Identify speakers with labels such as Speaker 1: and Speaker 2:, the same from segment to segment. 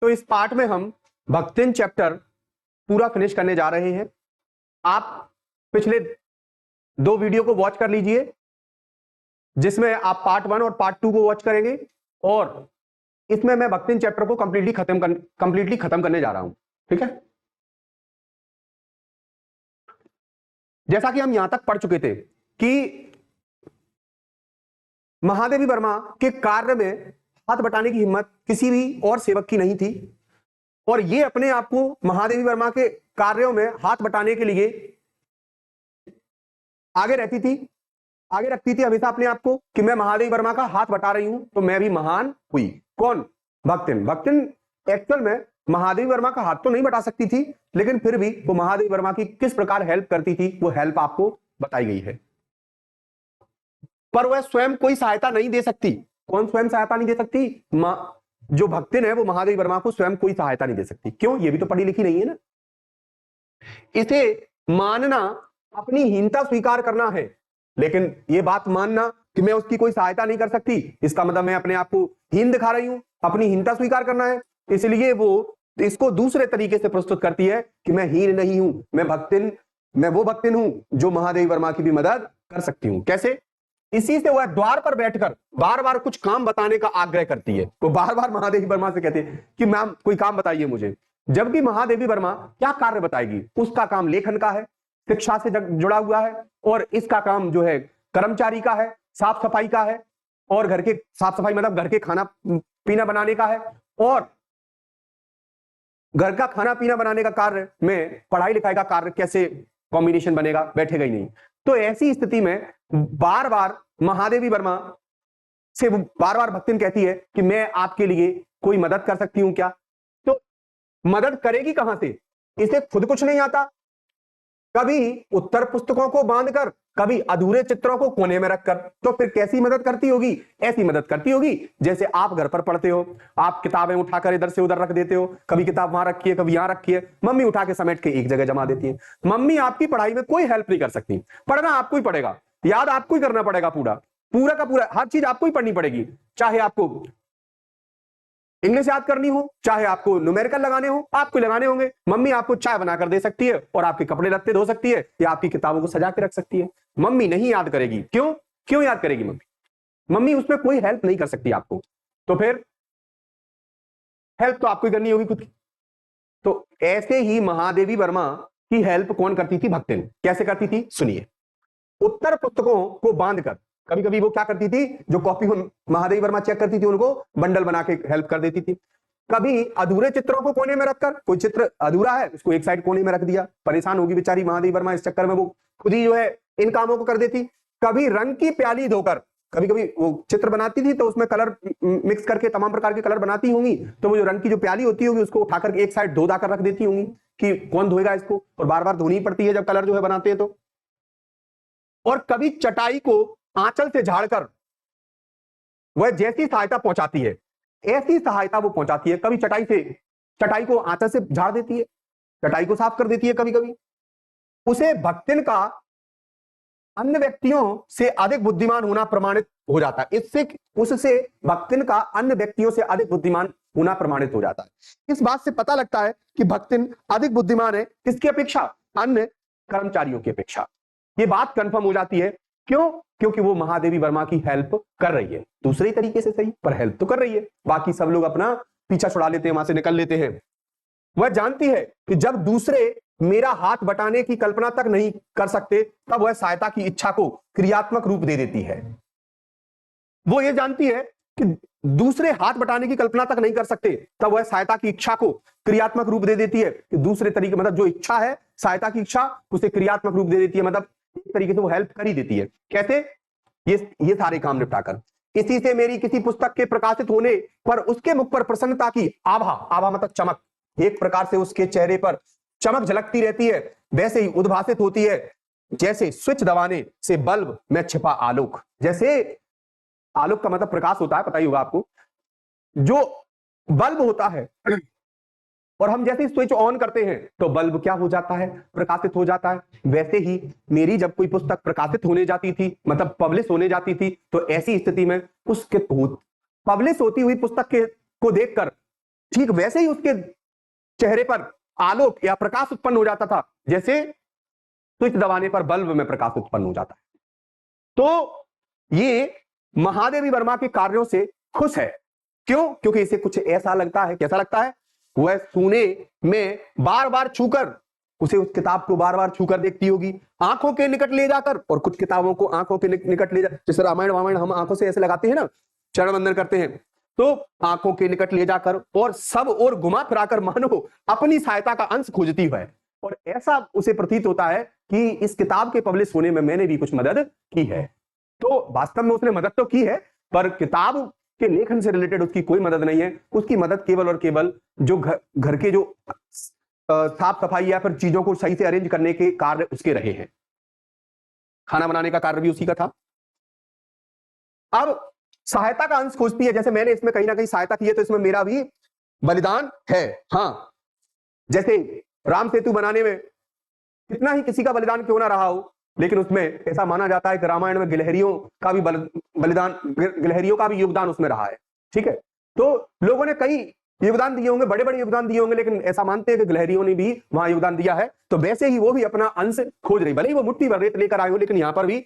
Speaker 1: तो इस पार्ट में हम भक्तिन चैप्टर पूरा फिनिश करने जा रहे हैं। आप पिछले 2 वीडियो को वॉच कर लीजिए, जिसमें आप पार्ट 1 और पार्ट 2 को वॉच करेंगे, और इसमें मैं भक्तिन चैप्टर को कंप्लीटली खत्म करने जा रहा हूं। ठीक है, जैसा कि हम यहां तक पढ़ चुके थे कि महादेवी वर्मा के कार्य में हाथ बटाने की हिम्मत किसी भी और सेवक की नहीं थी, और ये अपने आप को महादेवी वर्मा के कार्यों में हाथ बटाने के लिए आगे रखती थी हमेशा अपने आप को कि मैं महादेवी वर्मा का हाथ बटा रही हूं तो मैं भी महान हुई। कौन? भक्तिन एक्चुअल में महादेवी वर्मा का हाथ तो नहीं बटा सकती थी, लेकिन फिर भी वो महादेवी वर्मा की किस प्रकार हेल्प करती थी वो हेल्प आपको बताई गई है। पर वह स्वयं कोई सहायता नहीं दे सकती। कौन स्वयं सहायता नहीं दे सकती? जो भक्तिन है वो महादेवी वर्मा को स्वयं कोई सहायता नहीं दे सकती। क्यों? ये भी तो पढ़ी लिखी नहीं है ना। इसे मानना अपनी हीनता स्वीकार करना है, लेकिन ये बात मानना कि मैं उसकी कोई सहायता नहीं कर सकती, इसका मतलब मैं अपने आप को हीन दिखा रही हूं, अपनी हीनता स्वीकार करना है। इसलिए वो इसको दूसरे तरीके से प्रस्तुत करती है कि मैं हीन नहीं हूं, मैं वो भक्तिन हूं जो महादेवी वर्मा की भी मदद कर सकती हूं। कैसे? इसी से वह द्वार पर बैठकर बार बार कुछ काम बताने का आग्रह करती है। वो बार बार महादेवी वर्मा से कहती है कि मैम कोई काम बताइए मुझे, जबकि महादेवी वर्मा क्या कार्य बताएगी? उसका काम लेखन का है, शिक्षा से जुड़ा हुआ है, और इसका काम जो है कर्मचारी का है, साफ सफाई का है, और घर के साफ सफाई मतलब घर के खाना पीना बनाने का है, और घर का खाना पीना बनाने का कार्य में पढ़ाई लिखाई का कार्य कैसे कॉम्बिनेशन बनेगा? बैठेगा ही नहीं। तो ऐसी स्थिति में बार बार महादेवी वर्मा से बार बार भक्तिन कहती है कि मैं आपके लिए कोई मदद कर सकती हूं क्या? तो मदद करेगी कहां से? इसे खुद कुछ नहीं आता। कभी उत्तर पुस्तकों को बांधकर, कभी अधूरे चित्रों को कोने में रखकर। तो फिर कैसी मदद करती होगी? ऐसी मदद करती होगी जैसे आप घर पर पढ़ते हो, आप किताबें उठाकर इधर से उधर रख देते हो, कभी किताब वहां रखी है, कभी यहां रखी है, मम्मी उठा के समेट के एक जगह जमा देती है। मम्मी आपकी पढ़ाई में कोई हेल्प नहीं कर सकती। पढ़ना आपको ही पड़ेगा, याद आपको ही करना पड़ेगा, पूरा का पूरा हर चीज आपको ही पढ़नी पड़ेगी। चाहे आपको इंग्लिश याद करनी हो, चाहे आपको न्यूमेरिकल लगाने हो, आपको लगाने होंगे। मम्मी आपको चाय बनाकर दे सकती है, और आपके कपड़े लत्ते धो सकती है, या आपकी किताबों को सजा के रख सकती है। मम्मी नहीं याद करेगी। क्यों याद करेगी मम्मी उसमें कोई हेल्प नहीं कर सकती आपको। तो फिर हेल्प तो आपको ही करनी होगी खुद की। तो ऐसे ही महादेवी वर्मा की हेल्प कौन करती थी? भक्तिन। कैसे करती थी? सुनिए। उत्तर पुस्तकों को बांधकर, कभी कभी वो क्या करती थी, जो कॉपी महादेवी वर्मा चेक करती थी उनको बंडल बना के हेल्प कर देती थी। कभी अधूरे चित्रों को कोने में रखकर, कोई चित्र अधूरा है उसको एक साइड कोने में रख दिया, परेशान होगी बेचारी महादेवी वर्मा, इस चक्कर में वो खुद ही जो है इन कामों को कर देती। कभी रंग की प्याली धोकर, कभी कभी वो चित्र बनाती थी तो उसमें कलर मिक्स करके तमाम प्रकार के कलर बनाती होंगी, तो वो जो रंग की जो प्याली होती होगी उसको उठाकर एक साइड धो धाकर रख देती होंगी कि कौन धोएगा इसको, और बार बार धोनी पड़ती है जब कलर जो है बनाते हैं तो। और कभी चटाई को आंचल से झाड़कर वह जैसी सहायता पहुंचाती है ऐसी सहायता वो पहुंचाती है। कभी चटाई को आंचल से झाड़ देती है, चटाई को साफ कर देती है। कभी कभी उसे भक्तिन का अन्य व्यक्तियों से अधिक बुद्धिमान होना प्रमाणित हो जाता है। उससे भक्तिन का अन्य व्यक्तियों से अधिक बुद्धिमान होना प्रमाणित हो जाता है। इस बात से पता लगता है कि भक्तिन अधिक बुद्धिमान है किसकी अपेक्षा? अन्य कर्मचारियों की अपेक्षा। ये बात कंफर्म हो जाती है। क्यों? क्योंकि वो महादेवी वर्मा की हेल्प कर रही है, दूसरे तरीके से सही पर हेल्प तो कर रही है। बाकी सब लोग अपना पीछा छुड़ा लेते हैं, वहां से निकल लेते हैं। वह जानती है कि जब दूसरे मेरा हाथ बटाने की कल्पना तक नहीं कर सकते, तब वह सहायता की इच्छा को क्रियात्मक रूप दे देती है। वो ये जानती है कि दूसरे हाथ बटाने की कल्पना तक नहीं कर सकते, तब वह सहायता की इच्छा को क्रियात्मक रूप दे देती है कि दूसरे तरीके, मतलब जो इच्छा है सहायता की इच्छा, उसे क्रियात्मक रूप दे देती है, मतलब एक तरीके से वो हेल्प कर ही देती है। कैसे? ये सारे काम निपटाकर। इसी से मेरी किसी पुस्तक के प्रकाशित होने पर उसके मुख पर प्रसन्नता की आभा मतलब चमक, एक प्रकार से उसके चेहरे पर चमक झलकती रहती है, वैसे ही उद्भासित होती है जैसे स्विच दबाने से बल्ब में छिपा आलोक। जैसे आलोक का मतलब प्रकाश होता है, पता ही होगा आपको। जो बल्ब होता है और हम जैसे स्विच ऑन करते हैं तो बल्ब क्या हो जाता है? प्रकाशित हो जाता है। वैसे ही मेरी जब कोई पुस्तक प्रकाशित होने जाती थी, मतलब पब्लिश होने जाती थी, तो ऐसी स्थिति में उसके पब्लिश होती हुई पुस्तक को देखकर ठीक वैसे ही उसके चेहरे पर आलोक या प्रकाश उत्पन्न हो जाता था, जैसे स्विच दबाने पर बल्ब में प्रकाश उत्पन्न हो जाता है। तो ये महादेवी वर्मा के कार्यों से खुश है। क्यों? क्योंकि इसे कुछ ऐसा लगता है, कैसा लगता है, वह सोने में बार बार छूकर, उसे उस किताब को बार बार छूकर देखती होगी, आंखों के निकट ले जाकर, और कुछ किताबों को आंखों के निकट ले जा, जैसे रामायण वामायण हम आंखों से ऐसे लगाते हैं ना, चरण वंदन करते हैं, तो आंखों के निकट ले जाकर और सब और घुमा फिराकर मानो अपनी सहायता का अंश खोजती है। और ऐसा उसे प्रतीत होता है कि इस किताब के पब्लिश होने में मैंने भी कुछ मदद की है। तो वास्तव में उसने मदद तो की है, पर किताब के लेखन से रिलेटेड उसकी कोई मदद नहीं है। उसकी मदद केवल और केवल जो घर के जो साफ सफाई या फिर चीजों को सही से अरेंज करने के कार्य उसके रहे हैं। खाना बनाने का कार्य भी उसी का था। अब सहायता का अंश खोजती है, जैसे मैंने इसमें कहीं ना कहीं सहायता की है, तो इसमें मेरा भी बलिदान है। हाँ, जैसे राम सेतु बनाने में कितना ही किसी का बलिदान क्यों ना रहा हो, लेकिन उसमें ऐसा माना जाता है कि रामायण में गिलहरियों का भी बलिदान, गिलहरियों का भी योगदान उसमें रहा है। ठीक है, तो लोगों ने कई योगदान दिए होंगे, बड़े बड़े योगदान दिए होंगे, लेकिन ऐसा मानते हैं कि गिलहरियों ने भी वहां योगदान दिया है। तो वैसे ही वो भी अपना अंश खोज रही, भले ही वो मुट्ठी भर रेत लेकर आए हो, लेकिन यहाँ पर भी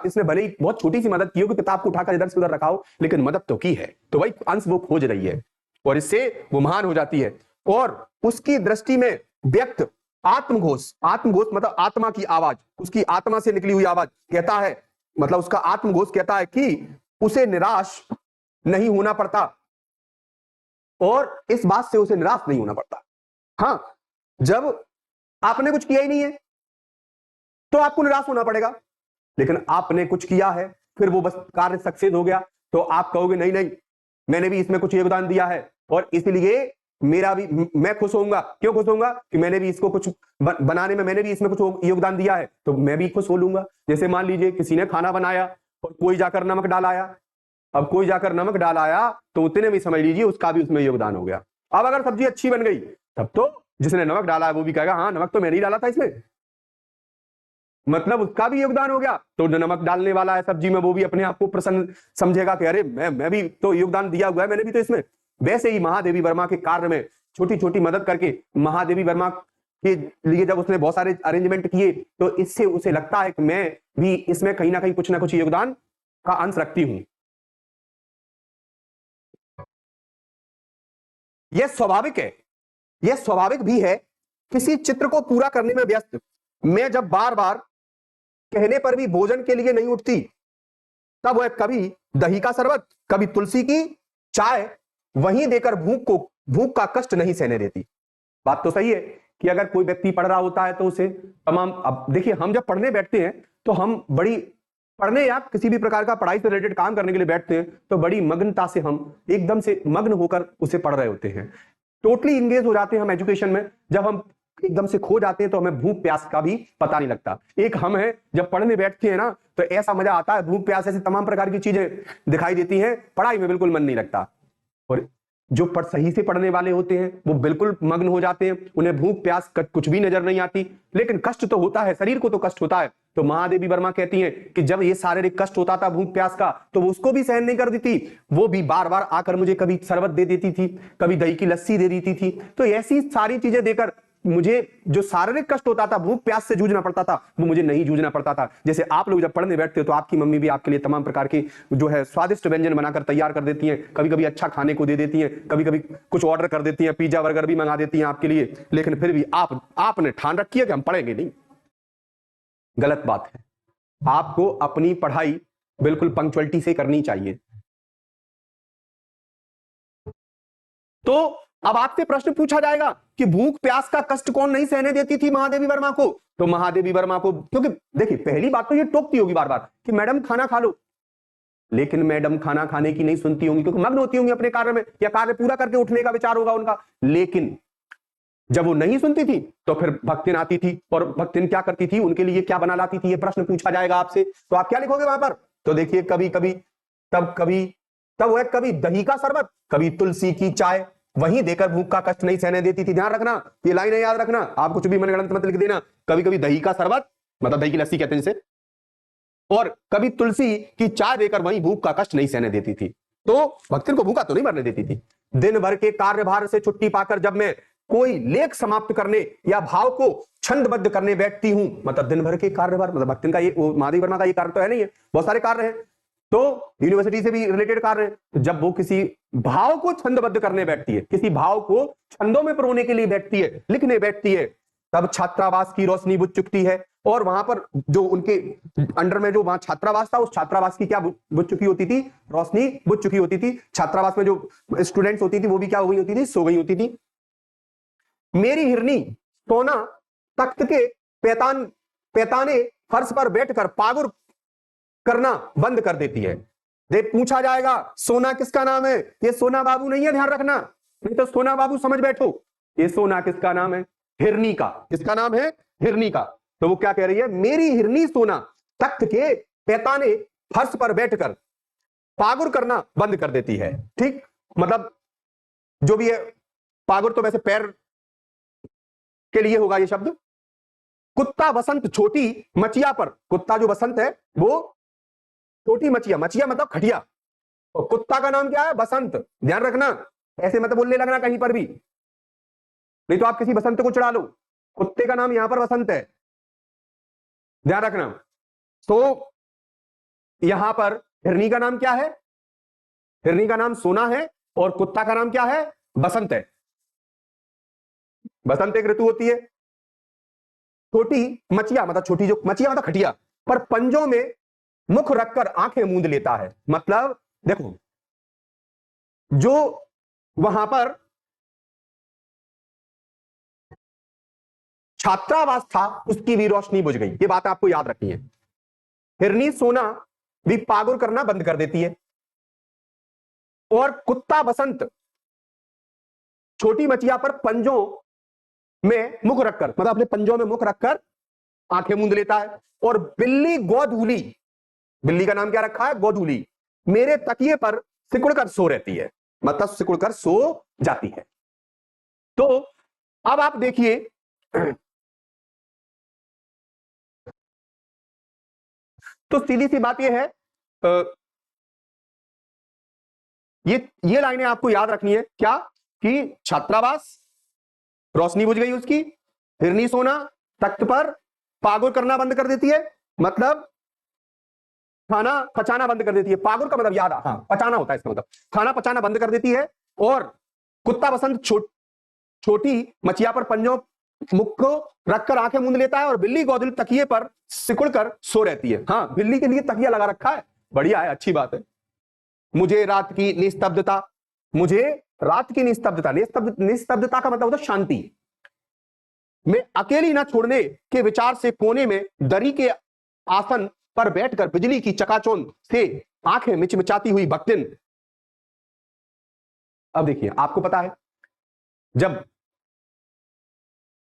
Speaker 1: इसने भले ही बहुत छोटी सी मदद की हो कि किताब को उठाकर इधर से उधर रखा हो, लेकिन मदद तो की है। तो वही अंश वो खोज रही है और इससे वो महान हो जाती है। और उसकी दृष्टि में व्यक्त आत्मघोष, आत्मघोष मतलब आत्मा की आवाज, उसकी आत्मा से निकली हुई आवाज कहता है, मतलब उसका आत्मघोष कहता है कि उसे निराश नहीं होना पड़ता, और इस बात से उसे निराश नहीं होना पड़ता। हाँ, जब आपने कुछ किया ही नहीं है तो आपको निराश होना पड़ेगा, लेकिन आपने कुछ किया है, फिर वो बस कार्य सक्सेस हो गया, तो आप कहोगे नहीं नहीं मैंने भी इसमें कुछ योगदान दिया है और इसलिए मेरा भी, मैं खुश होऊंगा। क्यों खुश होऊंगा? कि मैंने भी इसको कुछ बनाने में, मैंने भी इसमें कुछ योगदान दिया है, तो मैं भी खुश हो लूंगा। जैसे मान लीजिए किसी ने खाना बनाया और कोई जाकर नमक डाल आया, अब कोई जाकर नमक डाल आया तो उतने में समझ लीजिए उसका भी उसमें योगदान हो गया। अब अगर सब्जी अच्छी बन गई तब तो जिसने नमक डाला है वो भी कहेगा हाँ नमक तो मैंने ही डाला था इसमें, मतलब उसका भी योगदान हो गया। तो जो नमक डालने वाला है सब्जी में वो भी अपने आप को प्रसन्न समझेगा कि अरे मैं भी तो योगदान दिया हुआ है, मैंने भी तो इसमें। वैसे ही महादेवी वर्मा के कार्य में छोटी छोटी मदद करके महादेवी वर्मा के लिए जब उसने बहुत सारे अरेंजमेंट किए, तो इससे उसे लगता है कि मैं भी इसमें कहीं ना कुछ योगदान का अंश रखती हूं। यह स्वाभाविक है, यह स्वाभाविक भी है। किसी चित्र को पूरा करने में व्यस्त मैं जब बार बार कहने पर भी भोजन के लिए नहीं उठती, तब वह कभी दही का शरबत, कभी तुलसी की चाय वहीं देकर भूख का कष्ट नहीं सहने देती। बात तो सही है कि अगर कोई व्यक्ति पढ़ रहा होता है तो उसे तमाम, अब देखिए हम जब पढ़ने बैठते हैं तो हम बड़ी, पढ़ने या किसी भी प्रकार का पढ़ाई से रिलेटेड काम करने के लिए बैठते हैं तो बड़ी मग्नता से हम एकदम से मग्न होकर उसे पढ़ रहे होते हैं, टोटली इंगेज हो जाते हैं हम एजुकेशन में। जब हम एकदम से खो जाते हैं तो हमें भूख प्यास का भी पता नहीं लगता। एक हम है जब पढ़ने बैठते हैं ना तो ऐसा मजा आता है, भूख प्यास ऐसी तमाम प्रकार की चीजें दिखाई देती हैं, पढ़ाई में बिल्कुल मन नहीं लगता। और जो सही से पढ़ने वाले होते हैं वो बिल्कुल मग्न हो जाते हैं, उन्हें भूख प्यास कुछ भी नजर नहीं आती, लेकिन कष्ट तो होता है, शरीर को तो कष्ट होता है। तो महादेवी वर्मा कहती हैं कि जब ये शारीरिक कष्ट होता था भूख प्यास का, तो वो उसको भी सहन नहीं कर देती, वो भी बार बार आकर मुझे कभी शरबत दे देती थी, कभी दही की लस्सी दे देती थी। तो ऐसी सारी चीजें देकर मुझे जो शारीरिक कष्ट होता था, भूख प्यास से जूझना पड़ता था, वो मुझे नहीं जूझना पड़ता था। जैसे आप लोग जब पढ़ने बैठते हो तो आपकी मम्मी भी आपके लिए तमाम प्रकार के जो है स्वादिष्ट व्यंजन बनाकर तैयार कर देती हैं, कभी कभी अच्छा खाने को दे देती हैं, कभी कभी कुछ ऑर्डर कर देती हैं, पिज्जा बर्गर भी मंगा देती हैं आपके लिए, लेकिन फिर भी आपने ठान रखी है कि हम पढ़ेंगे नहीं। गलत बात है। आपको अपनी पढ़ाई बिल्कुल पंक्चुअलिटी से करनी चाहिए। तो अब आपसे प्रश्न पूछा जाएगा कि भूख प्यास का कष्ट कौन नहीं सहने देती थी महादेवी वर्मा को? तो महादेवी वर्मा को, क्योंकि देखिए पहली बात तो ये टोकती होगी बार बार कि मैडम खाना खा लो, लेकिन मैडम खाना खाने की नहीं सुनती होंगी क्योंकि मग्न होती होंगी अपने कार्य में, या कार्य पूरा करके उठने का विचार होगा उनका। लेकिन जब वो नहीं सुनती थी तो फिर भक्तिन आती थी, और भक्तिन क्या करती थी, उनके लिए क्या बना लाती थी, ये प्रश्न पूछा जाएगा आपसे, तो आप क्या लिखोगे वहां पर? तो देखिए तब वह कभी दही का शरबत, कभी तुलसी की चाय वहीं देकर भूख का कष्ट नहीं सहने देती थी। ध्यान रखना, ये लाइन है, याद रखना, आप कुछ भी मनगढ़ंत मत लिख देना। कभी कभी दही का शरबत, मतलब दही की लस्सी कहते हैं जिसे, और कभी तुलसी की चाय देकर वहीं भूख का कष्ट नहीं सहने देती थी। तो भक्तिन को भूखा तो नहीं मरने देती थी, दिन भर के कार्यभार से छुट्टी पाकर जब मैं कोई लेख समाप्त करने या भाव को छंदबद्ध करने बैठती हूं, मतलब दिन भर के कार्यभार, मतलब भक्तिन का ये महादेवी वर्मा का ये कार्य तो है नहीं है, बहुत सारे कार्य हैं, तो यूनिवर्सिटी से भी रिलेटेड कार्य है। तो जब वो किसी भाव को छंदबद्ध करने बैठती है, किसी भाव को छंदों में पिरोने के लिए बैठती है, लिखने बैठती है, तब छात्रावास की रोशनी बुझ चुकती है। और वहां पर जो उनके अंडर में जो वहां छात्रावास था, उस छात्रावास की क्या बुझ चुकी होती थी? रोशनी बुझ चुकी होती थी। छात्रावास में जो स्टूडेंट्स होती थी वो भी क्या हो गई होती थी? सो गई होती थी। मेरी हिरनी सोना तख्त के पैताने फर्श पर बैठकर पागुर करना बंद कर देती है। देख पूछा जाएगा सोना किसका नाम है? ये सोना बाबू नहीं है, ध्यान रखना, नहीं तो सोना बाबू समझ बैठो। ये सोना किसका नाम है? हिरनी का। किसका नाम है? हिरनी का। तो वो क्या कह रही है? मेरी हिरनी सोना तख्त के पैताने फर्श पर बैठकर पागुर करना बंद कर देती है। ठीक, मतलब जो भी है, पागुर तो वैसे पैर के लिए होगा ये शब्द। कुत्ता बसंत छोटी मचिया पर, कुत्ता जो बसंत है वो छोटी मचिया, मचिया मतलब खटिया, और कुत्ता का नाम क्या है? बसंत। ध्यान रखना, ऐसे मत बोलने लगना कहीं पर भी, नहीं तो आप किसी बसंत को चढ़ा लो। कुत्ते का नाम यहां पर बसंत है, ध्यान रखना। तो यहां पर हिरनी का नाम क्या है? हिरनी का नाम सोना है, और कुत्ता का नाम क्या है? बसंत है। बसंत एक ऋतु होती है। छोटी मचिया मतलब छोटी, जो मचिया मतलब खटिया, पर पंजों में मुख रखकर आंखें मूंद लेता है। मतलब देखो, जो वहां पर छात्रावास था उसकी भी रोशनी बुझ गई। ये बात आपको याद रखनी है। हिरनी सोना भी पागुर करना बंद कर देती है, और कुत्ता बसंत छोटी मचिया पर पंजों में मुख रखकर, मतलब अपने पंजों में मुख रखकर आंखें मूंद लेता है। और बिल्ली गोधूली, बिल्ली का नाम क्या रखा है? गोधूली, मेरे तकिए पर सिकुड़कर सो रहती है, मतलब सिकुड़कर सो जाती है। तो अब आप देखिए, तो सीधी सी बात यह है, ये लाइनें आपको याद रखनी है क्या? कि छात्रावास, रोशनी बुझ गई उसकी, हिरनी सोना तख्त पर पागुर करना बंद कर देती है, मतलब खाना पचाना बंद कर देती है। पागुर का मतलब याद, हाँ पचाना होता है इसका मतलब, खाना पचाना बंद कर देती है। और कुत्ता बसंत छोटी मचिया पर पंजों मुख को रखकर आंखें मूंद लेता है, और बिल्ली गोधूली तकिए पर सिकुड़कर सो रहती है। हाँ, बिल्ली के लिए तकिया लगा रखा है, बढ़िया है, अच्छी बात है। मुझे रात की निस्तब्धता, मुझे रात की निस्तब्धता, निस्तब्धता का मतलब होता है शांति, मैं अकेली ना छोड़ने के विचार से कोने में दरी के आसन पर बैठकर बिजली की चकाचौंध से आंखें मिचमिचाती हुई भक्तिन। अब देखिए, आपको पता है जब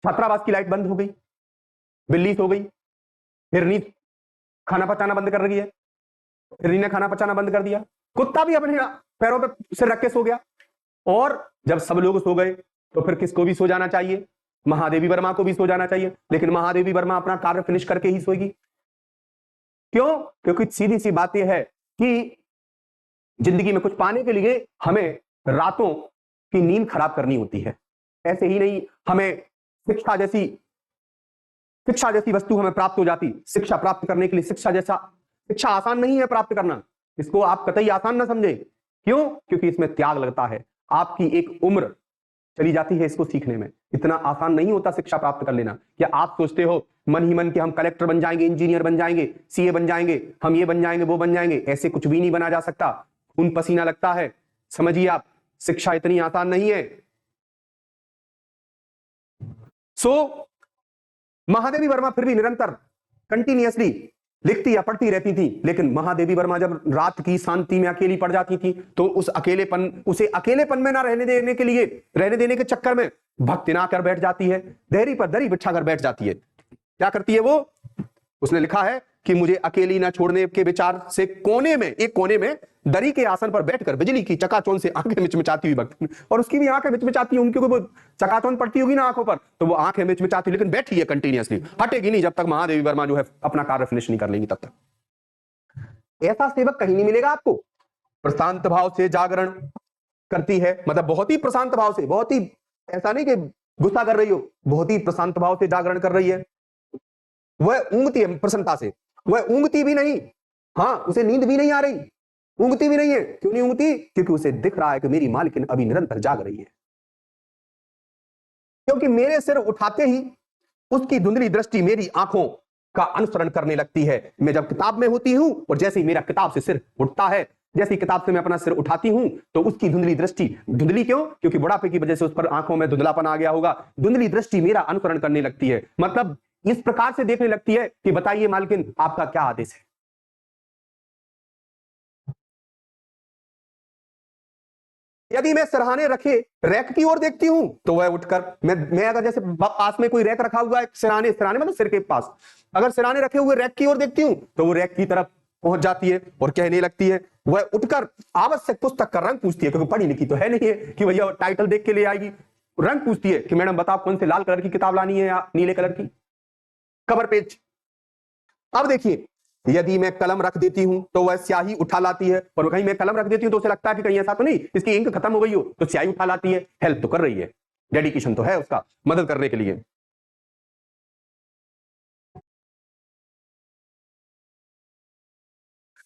Speaker 1: छात्रावास की लाइट बंद हो गई, बिल्ली सो गई, हिरनी खाना पचाना बंद कर रही है, हिरनी ने खाना पचाना बंद कर दिया, कुत्ता भी अपने पैरों पर सिर रख के सो गया, और जब सब लोग सो गए तो फिर किसको भी सो जाना चाहिए? महादेवी वर्मा को भी सो जाना चाहिए। लेकिन महादेवी वर्मा अपना कार्य फिनिश करके ही सोएगी। क्यों? क्योंकि सीधी सी बात यह है कि जिंदगी में कुछ पाने के लिए हमें रातों की नींद खराब करनी होती है। ऐसे ही नहीं हमें शिक्षा जैसी वस्तु हमें प्राप्त हो जाती। शिक्षा प्राप्त करने के लिए शिक्षा आसान नहीं है प्राप्त करना, इसको आप कतई आसान ना समझे। क्यों? क्योंकि इसमें त्याग लगता है, आपकी एक उम्र चली जाती है इसको सीखने में। इतना आसान नहीं होता शिक्षा प्राप्त कर लेना। क्या आप सोचते हो मन ही मन कि हम कलेक्टर बन जाएंगे, इंजीनियर बन जाएंगे, सीए बन जाएंगे, हम ये बन जाएंगे, वो बन जाएंगे? ऐसे कुछ भी नहीं बना जा सकता, खून पसीना लगता है। समझिए आप, शिक्षा इतनी आसान नहीं है। महादेवी वर्मा फिर भी निरंतर कंटिन्यूअसली लिखती या पढ़ती रहती थी। लेकिन महादेवी वर्मा जब रात की शांति में अकेली पड़ जाती थी तो उसे अकेलेपन में ना रहने देने के चक्कर में भक्ति ना कर बैठ जाती है, देहरी पर दरी बिछा कर बैठ जाती है। क्या करती है वो? उसने लिखा है कि मुझे अकेली ना छोड़ने के विचार से एक कोने में दरी के आसन पर बैठकर बिजली की चकाचौंध से आंखें मिचमिचाती हुई भक्ति, और उसकी भी आंखें मिचमिचाती होंगी क्योंकि वो चकाचौंध पड़ती होगी ना आंखों पर, तो वो आंखें मिचमिचाती, लेकिन बैठी है कंटिन्यूअसली, हटेगी नहीं जब तक महादेवी वर्मा जो है अपना कार्य फिनिश नहीं कर लेंगी तब तक। ऐसा सेवक कहीं नहीं मिलेगा आपको। प्रशांत भाव से जागरण, करती है, मतलब बहुत ही प्रशांत भाव से, बहुत ही ऐसा नहीं कि गुस्सा कर रही हो, बहुत ही प्रशांत भाव से जागरण कर रही है। वह ऊँगती है प्रसन्नता से, वह ऊँगती भी नहीं, हाँ उसे नींद भी नहीं आ रही, ऊँगती भी नहीं है। क्यों नहीं ऊँगती? क्योंकि उसे दिख रहा है कि मेरी मालकिन अभी निरंतर जाग रही है। क्योंकि मेरे सिर उठाते ही उसकी धुंधली दृष्टि मेरी आंखों का अनुसरण करने लगती है। मैं जब किताब में होती हूं और जैसे ही मेरा किताब से सिर उठता है, जैसी किताब से मैं अपना सिर उठाती हूं, तो उसकी धुंधली दृष्टि, धुंधली क्यों? क्योंकि बुढ़ापे की वजह से उस पर आंखों में धुंधलापन आ गया होगा, धुंधली दृष्टि मेरा अनुसरण करने लगती है। मतलब इस प्रकार से देखने लगती है कि बताइए मालकिन आपका क्या आदेश है। यदि मैं सिरहाने रखे रैक की ओर देखती हूं तो वह उठकर, मैं अगर जैसे पास में कोई रैक रखा हुआ है, सिरहाने, सिरहाने मतलब सिर के पास, अगर सिरहाने रखे हुए रैक की ओर देखती हूं तो वो रैक की तरफ पहुंच जाती है और कहने लगती है, वह उठकर आवश्यक पुस्तक का रंग पूछती है, क्योंकि पढ़ी लिखी तो है नहीं है कि भैया टाइटल देख के ले आएगी। रंग पूछती है कि मैडम बताओ कौन से लाल कलर की किताब लानी है या नीले कलर की, कवर पेज। अब देखिए, यदि मैं कलम रख देती हूं तो वह स्याही उठा लाती है, और कहीं मैं कलम रख देती हूं तो उसे लगता है कि कहीं ऐसा तो नहीं इसकी इंक खत्म हो गई हो, तो स्याही उठा लाती है। हेल्प तो कर रही है, डेडिकेशन तो है उसका, मदद करने के लिए।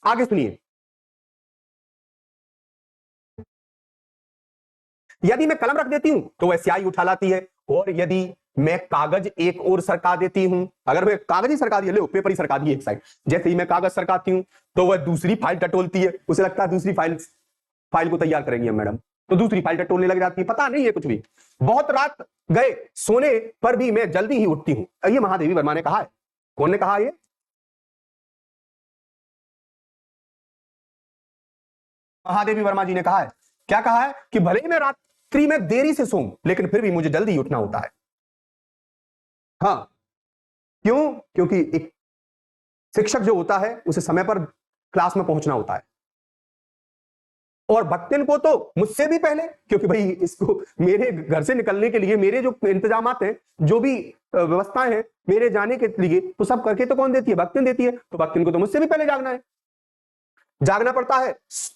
Speaker 1: आगे सुनिए, यदि मैं कलम रख देती हूं तो वह स्याही उठा लाती है, और यदि मैं कागज एक और सरका देती हूं, अगर मैं कागज ही सरका दिया, लो पेपर ही सरका दिए एक साइड, जैसे ही मैं कागज सरकाती हूं तो वह दूसरी फाइल टटोलती है, उसे लगता है दूसरी फाइल, फाइल को तैयार करेंगे मैडम, तो दूसरी फाइल टटोलने लग जाती है, पता नहीं है कुछ भी। बहुत रात गए सोने पर भी मैं जल्दी ही उठती हूं, ये महादेवी वर्मा ने कहा है। कौन ने कहा? ये महादेवी वर्मा जी ने कहा है। क्या कहा है? कि भले ही मैं रात्रि में देरी से सोऊं लेकिन फिर भी मुझे जल्दी ही उठना होता है। हाँ, क्यों? क्योंकि एक शिक्षक जो होता है उसे समय पर क्लास में पहुंचना होता है, और भक्तिन को तो मुझसे भी पहले, क्योंकि भाई इसको मेरे घर से निकलने के लिए मेरे जो इंतजाम हैं, जो भी व्यवस्थाएं हैं मेरे जाने के लिए, तो सब करके तो कौन देती है? भक्तिन देती है। तो भक्तिन को तो मुझसे भी पहले जागना है, जागना पड़ता है।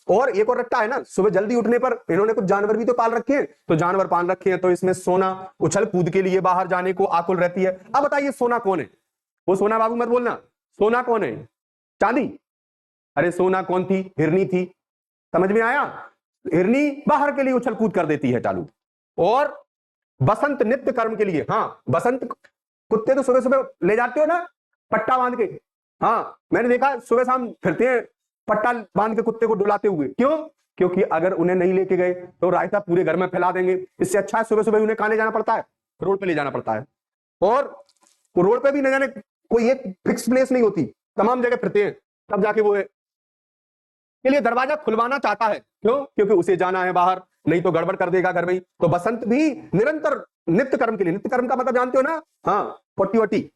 Speaker 1: और एक और रखता है ना, सुबह जल्दी उठने पर इन्होंने कुछ जानवर भी तो पाल रखे हैं, तो जानवर पाल रखे हैं, तो इसमें सोना उछल कूद के लिए बाहर जाने को आकुल रहती है। अब बताइए सोना कौन है? वो सोना बाबू मत बोलना, सोना कौन है? चांदी? अरे सोना कौन थी? हिरनी थी। समझ में आया? हिरनी बाहर के लिए उछल कूद कर देती है चालू। और बसंत नित्य कर्म के लिए, हाँ बसंत कुत्ते तो सुबह सुबह ले जाते हो ना पट्टा बांध के, हाँ मैंने देखा सुबह शाम फिरते हैं पट्टा बांध के कुत्ते को डुलाते हुए। क्यों? क्योंकि अगर उन्हें नहीं लेके गए तो रायता पूरे घर में फैला देंगे, इससे अच्छा है सुबह सुबह उन्हें कहां ले जाना पड़ता है? रोड पे ले जाना पड़ता है। और रोड पे भी न जाने कोई एक फिक्स प्लेस नहीं होती, तमाम जगह फिरते हैं, तब जाके वो के लिए दरवाजा खुलवाना चाहता है। क्यों? क्योंकि उसे जाना है बाहर, नहीं तो गड़बड़ कर देगा घर में। तो बसंत भी निरंतर नित्य कर्म के लिए, नित्य कर्म का मतलब जानते हो ना? हाँ, पट्टी वट्टी।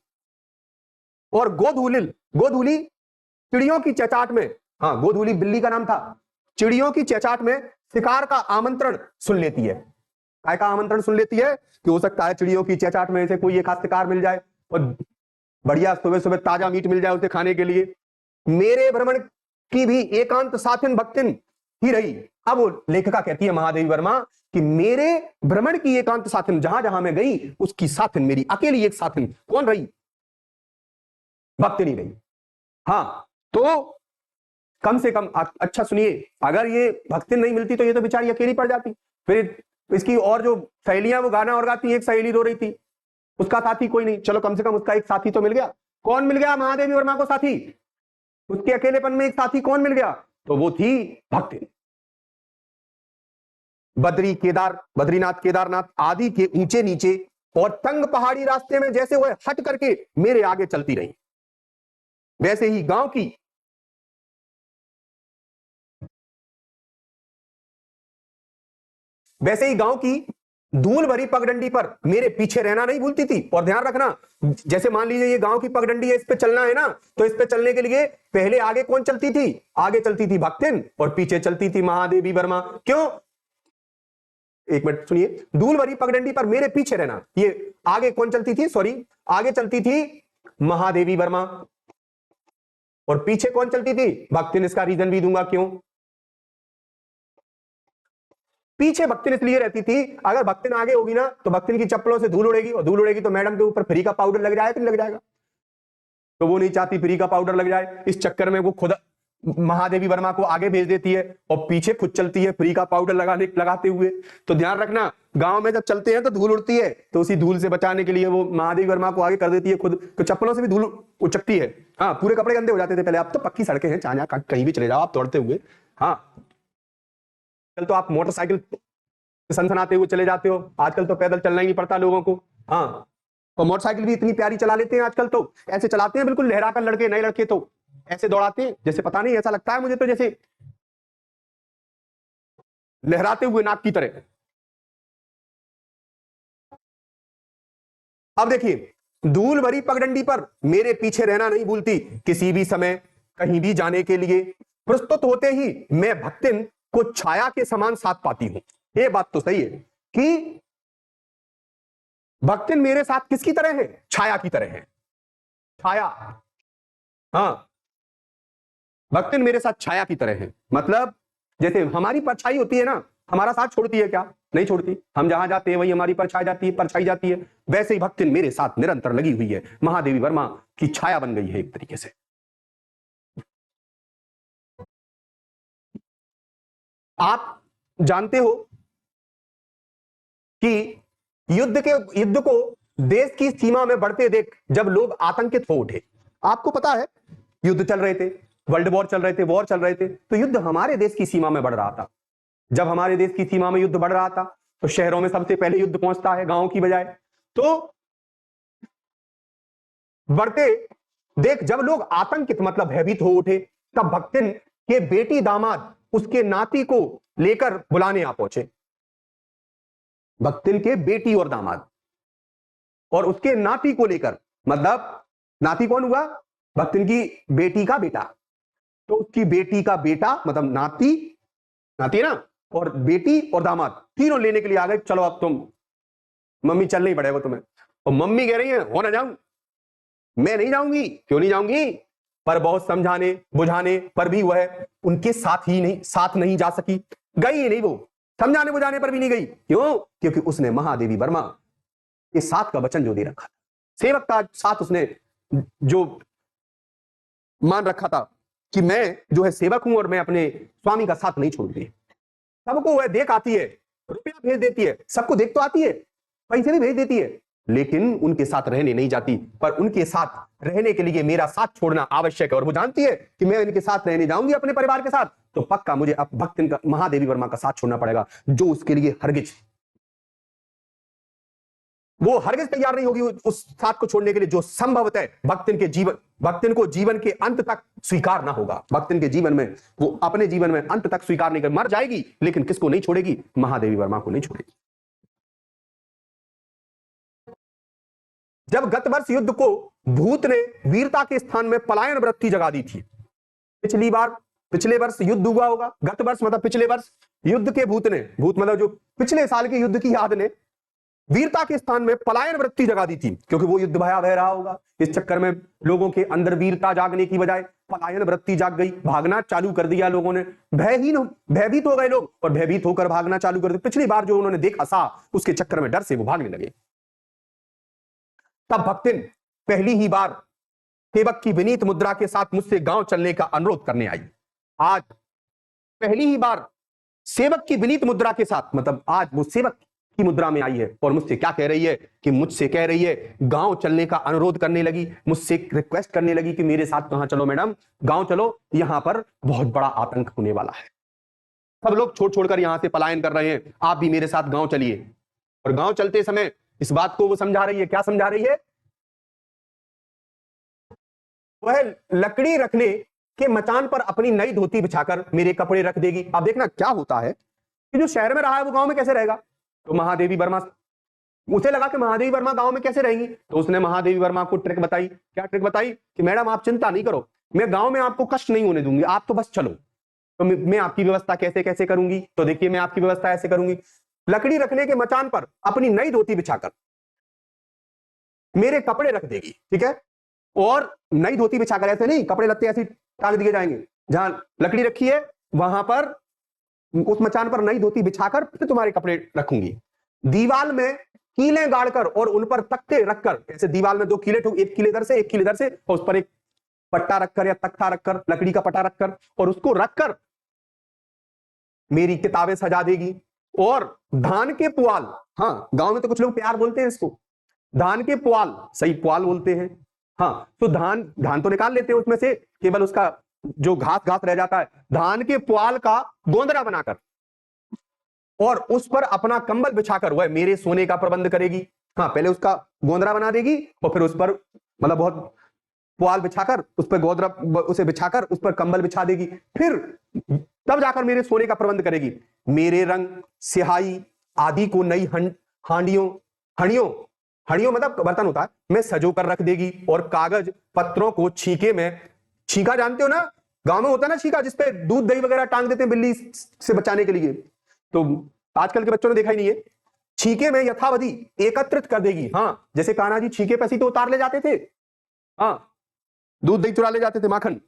Speaker 1: और गोधूलिल, गोधूली चिड़ियों की चहचहाट में, हाँ गोधूली बिल्ली का नाम था, चिड़ियों की चहचहाट में शिकार का आमंत्रण सुन लेती है। काय का आमंत्रण सुन लेती है? कि हो सकता है चिड़ियों की चहचहाट में से कोई एक खास शिकार मिल जाए और बढ़िया सुबह सुबह ताजा मीट मिल जाए उसे खाने के लिए। मेरे भ्रमण की भी एकांत साथिन भक्तिन ही रही। अब वो लेखिका कहती है महादेवी वर्मा कि मेरे भ्रमण की एकांत साथिन, जहां जहां मैं गई उसकी साथिन, मेरी अकेली एक साथिन कौन रही? भक्तिन ही रही। हाँ, तो कम से कम अच्छा सुनिए, अगर ये भक्तिन नहीं मिलती तो ये तो बेचारी अकेली पड़ जाती। फिर इसकी और जो सहेलियां वो गाना और गाती, एक सहेली रो रही थी, उसका साथी कोई नहीं, चलो कम से कम उसका एक साथी तो मिल गया। कौन मिल गया महादेवी वर्मा को साथी? उसके अकेलेपन में एक साथी कौन मिल गया? तो वो थी भक्ति। बद्रीनाथ केदारनाथ आदि के ऊंचे नीचे और तंग पहाड़ी रास्ते में जैसे वह हट करके मेरे आगे चलती रही, वैसे ही गांव की धूल भरी पगडंडी पर मेरे पीछे रहना नहीं भूलती थी। और ध्यान रखना, जैसे मान लीजिए ये गांव की पगडंडी है, इस पे चलना है ना, तो इस पे चलने के लिए पहले आगे कौन चलती थी? आगे चलती थी भक्तिन और पीछे चलती थी महादेवी वर्मा। क्यों? एक मिनट सुनिए, धूल भरी पगडंडी पर मेरे पीछे रहना, ये आगे कौन चलती थी? सॉरी, आगे चलती थी महादेवी वर्मा और पीछे कौन चलती थी? भक्तिन। इसका रीजन भी दूंगा क्यों। पीछे भक्तिन इसलिए रहती थी, अगर भक्तिन आगे होगी ना तो भक्तिन की चप्पलों से धूल उड़ेगी, और धूल उड़ेगी तो मैडम के ऊपर फ्री का पाउडर लग जाएगा कि नहीं लग जाएगा। तो वो नहीं चाहती फ्री का पाउडर लग जाए, इस चक्कर में वो खुद महादेवी वर्मा को आगे भेज देती है और पीछे खुद चलती है फ्री का पाउडर लगाते हुए। तो ध्यान रखना, गांव में जब चलते हैं तो धूल उड़ती है, तो उसी धूल से बचाने के लिए वो महादेवी वर्मा को आगे कर देती है खुद, तो चप्पलों से भी धूल उचकती है। हाँ, पूरे कपड़े गंदे हो जाते थे पहले, अब तो पक्की सड़कें हैं, चाहे कहीं भी चले जाओ आप दौड़ते हुए। हाँ, कल तो आप मोटरसाइकिल सनसनाते हुए चले जाते हो, आजकल तो पैदल चलना ही नहीं पड़ता लोगों को। हाँ, और मोटरसाइकिल भी इतनी प्यारी चला लेते हैं आजकल, तो ऐसे चलाते हैं बिल्कुल लहरा कर, लड़के नए लड़के तो ऐसे दौड़ाते हैं जैसे पता नहीं, ऐसा लगता है मुझे तो जैसे लहराते हुए नाक की तरह। अब देखिए, धूल भरी पगडंडी पर मेरे पीछे रहना नहीं भूलती, किसी भी समय कहीं भी जाने के लिए प्रस्तुत होते ही मैं भक्तिन को छाया के समान साथ पाती हूं। ये बात तो सही है कि भक्तिन मेरे साथ किसकी तरह है? छाया की तरह है। छाया, हाँ, भक्तिन मेरे साथ छाया की तरह है। मतलब जैसे हमारी परछाई होती है ना, हमारा साथ छोड़ती है क्या? नहीं छोड़ती। हम जहां जाते हैं वही हमारी परछाई जाती है। वैसे ही भक्तिन मेरे साथ निरंतर लगी हुई है, महादेवी वर्मा की छाया बन गई है एक तरीके से। आप जानते हो कि युद्ध को देश की सीमा में बढ़ते देख जब लोग आतंकित हो उठे, आपको पता है युद्ध चल रहे थे, वर्ल्ड वॉर चल रहे थे, तो युद्ध हमारे देश की सीमा में बढ़ रहा था। जब हमारे देश की सीमा में युद्ध बढ़ रहा था तो शहरों में सबसे पहले युद्ध पहुंचता है, गांवों की बजाय। तो बढ़ते देख जब लोग आतंकित मतलब भयभीत हो उठे, तब भक्तिन के बेटी दामाद उसके नाती को लेकर बुलाने आ पहुंचे। भक्तिन के बेटी और दामाद और उसके नाती को लेकर, मतलब नाती कौन हुआ? भक्तिन की बेटी का बेटा। तो उसकी बेटी का बेटा मतलब नाती है ना, और बेटी और दामाद तीनों लेने के लिए आ गए। चलो अब तुम, मम्मी चल नहीं पड़ेगा तुम्हें। और मम्मी कह रही है हो ना जाऊं, मैं नहीं जाऊंगी। क्यों नहीं जाऊंगी? पर बहुत समझाने बुझाने पर भी वह उनके साथ नहीं जा सकी। गई ही नहीं वो, समझाने बुझाने पर भी नहीं गई। क्यों? क्योंकि उसने महादेवी वर्मा के साथ का वचन जो दे रखा था, सेवक का साथ उसने जो मान रखा था कि मैं जो है सेवक हूं और मैं अपने स्वामी का साथ नहीं छोड़ती। सबको वह देख आती है, रुपया भेज देती है, सबको देख तो आती है, पैसे भी भेज देती है, लेकिन उनके साथ रहने नहीं जाती। पर उनके साथ रहने के लिए मेरा साथ छोड़ना आवश्यक है, और वो जानती है कि मैं इनके साथ रहने जाऊंगी अपने परिवार के साथ, तो पक्का मुझे अब भक्तिन का महादेवी वर्मा का साथ छोड़ना पड़ेगा, जो उसके लिए वो हरगिज तैयार नहीं होगी उस साथ को छोड़ने के लिए, जो संभवतः भक्तिन को जीवन के अंत तक स्वीकार ना होगा। भक्तिन के जीवन में वो अपने जीवन में अंत तक स्वीकार नहीं कर, मर जाएगी लेकिन किसको नहीं छोड़ेगी? महादेवी वर्मा को नहीं छोड़ेगी। जब गत वर्ष युद्ध को भूत ने वीरता के स्थान में पलायन वृत्ति जगा दी थी। पिछले वर्ष युद्ध हुआ होगा, गत वर्ष मतलब पिछले वर्ष युद्ध के भूत मतलब जो पिछले साल के युद्ध की याद ने वीरता के स्थान में पलायन वृत्ति जगा दी थी, क्योंकि वो युद्ध भयावह रहा होगा। इस चक्कर में लोगों के अंदर वीरता जागने की बजाय पलायन वृत्ति जाग गई, भागना चालू कर दिया लोगों ने, भयभीत हो गए लोग और भयभीत होकर भागना चालू कर दिया। पिछली बार जो उन्होंने देखा सा, उसके चक्कर में डर से वो भागने लगे। तब भक्तिन पहली ही बार सेवक की विनीत मुद्रा के साथ मुझसे गांव चलने का अनुरोध करने आई। आज पहली ही बार सेवक की विनीत मुद्रा के साथ, मतलब आज वो सेवक की मुद्रा में आई है और मुझसे क्या कह रही है कि मुझसे कह रही है गांव चलने का अनुरोध करने लगी, मुझसे रिक्वेस्ट करने लगी कि मेरे साथ कहां चलो मैडम, गांव चलो, यहां पर बहुत बड़ा आतंक होने वाला है, सब लोग छोड़कर यहां से पलायन कर रहे हैं, आप भी मेरे साथ गांव चलिए। और गांव चलते समय इस बात को वो समझा रही है, क्या समझा रही है? वह लकड़ी रखने के मचान पर अपनी नई धोती बिछाकर मेरे कपड़े रख देगी। अब देखना क्या होता है कि जो शहर में रहा है वो गांव में कैसे रहेगा? तो महादेवी वर्मा, उसे लगा कि महादेवी वर्मा गांव में कैसे रहेंगी, तो उसने महादेवी वर्मा को ट्रिक बताई। क्या ट्रिक बताई? कि मैडम आप चिंता नहीं करो, मैं गांव में आपको कष्ट नहीं होने दूंगी, आप तो बस चलो, तो मैं आपकी व्यवस्था कैसे कैसे करूंगी। तो देखिए मैं आपकी व्यवस्था ऐसे करूंगी, लकड़ी रखने के मचान पर अपनी नई धोती बिछाकर मेरे कपड़े रख देगी, ठीक है? और नई धोती बिछाकर, ऐसे नहीं कपड़े लत्ते ऐसे टांग दिए जाएंगे, जहां लकड़ी रखी है वहां पर उस मचान पर नई धोती बिछाकर फिर तुम्हारे कपड़े रखूंगी। दीवाल में कीलें गाड़कर और उन पर तख्ते रखकर, ऐसे दीवाल में 2 कीले, एक कीले इधर से एक कीले इधर से, और उस पर एक पट्टा रखकर या तख्ता रखकर, लकड़ी का पट्टा रखकर, और उसको रखकर मेरी किताबें सजा देगी। और धान के पुआल, हाँ गांव में तो कुछ लोग प्यार बोलते हैं इसको, धान के पुआल, सही पुआल बोलते हैं, हाँ तो धान तो निकाल लेते हैं उसमें से, केवल उसका जो घास रह जाता है, धान के पुआल का गोंदरा बनाकर और उस पर अपना कंबल बिछाकर वह मेरे सोने का प्रबंध करेगी। हाँ पहले उसका गोंदरा बना देगी और फिर उस पर मतलब बहुत पुआल बिछाकर उस पर गोंदरा उसे बिछाकर उस पर कंबल बिछा देगी, फिर तब जाकर मेरे सोने का प्रबंध करेगी। मेरे रंग, स्याही आदि को नई हंडियों मतलब बर्तन होता है, मैं सजो कर रख देगी, और कागज पत्रों को छीके में, छीका जानते हो ना, गांव में होता है ना छीका, जिसपे दूध दही वगैरह टांग देते हैं बिल्ली से बचाने के लिए, तो आजकल के बच्चों ने देखा ही नहीं है। छीके में यथावधि एकत्रित कर देगी। हाँ जैसे कान्हा जी छीके पे तो उतार ले जाते थे, हाँ दूध दही चुरा ले जाते थे, माखन।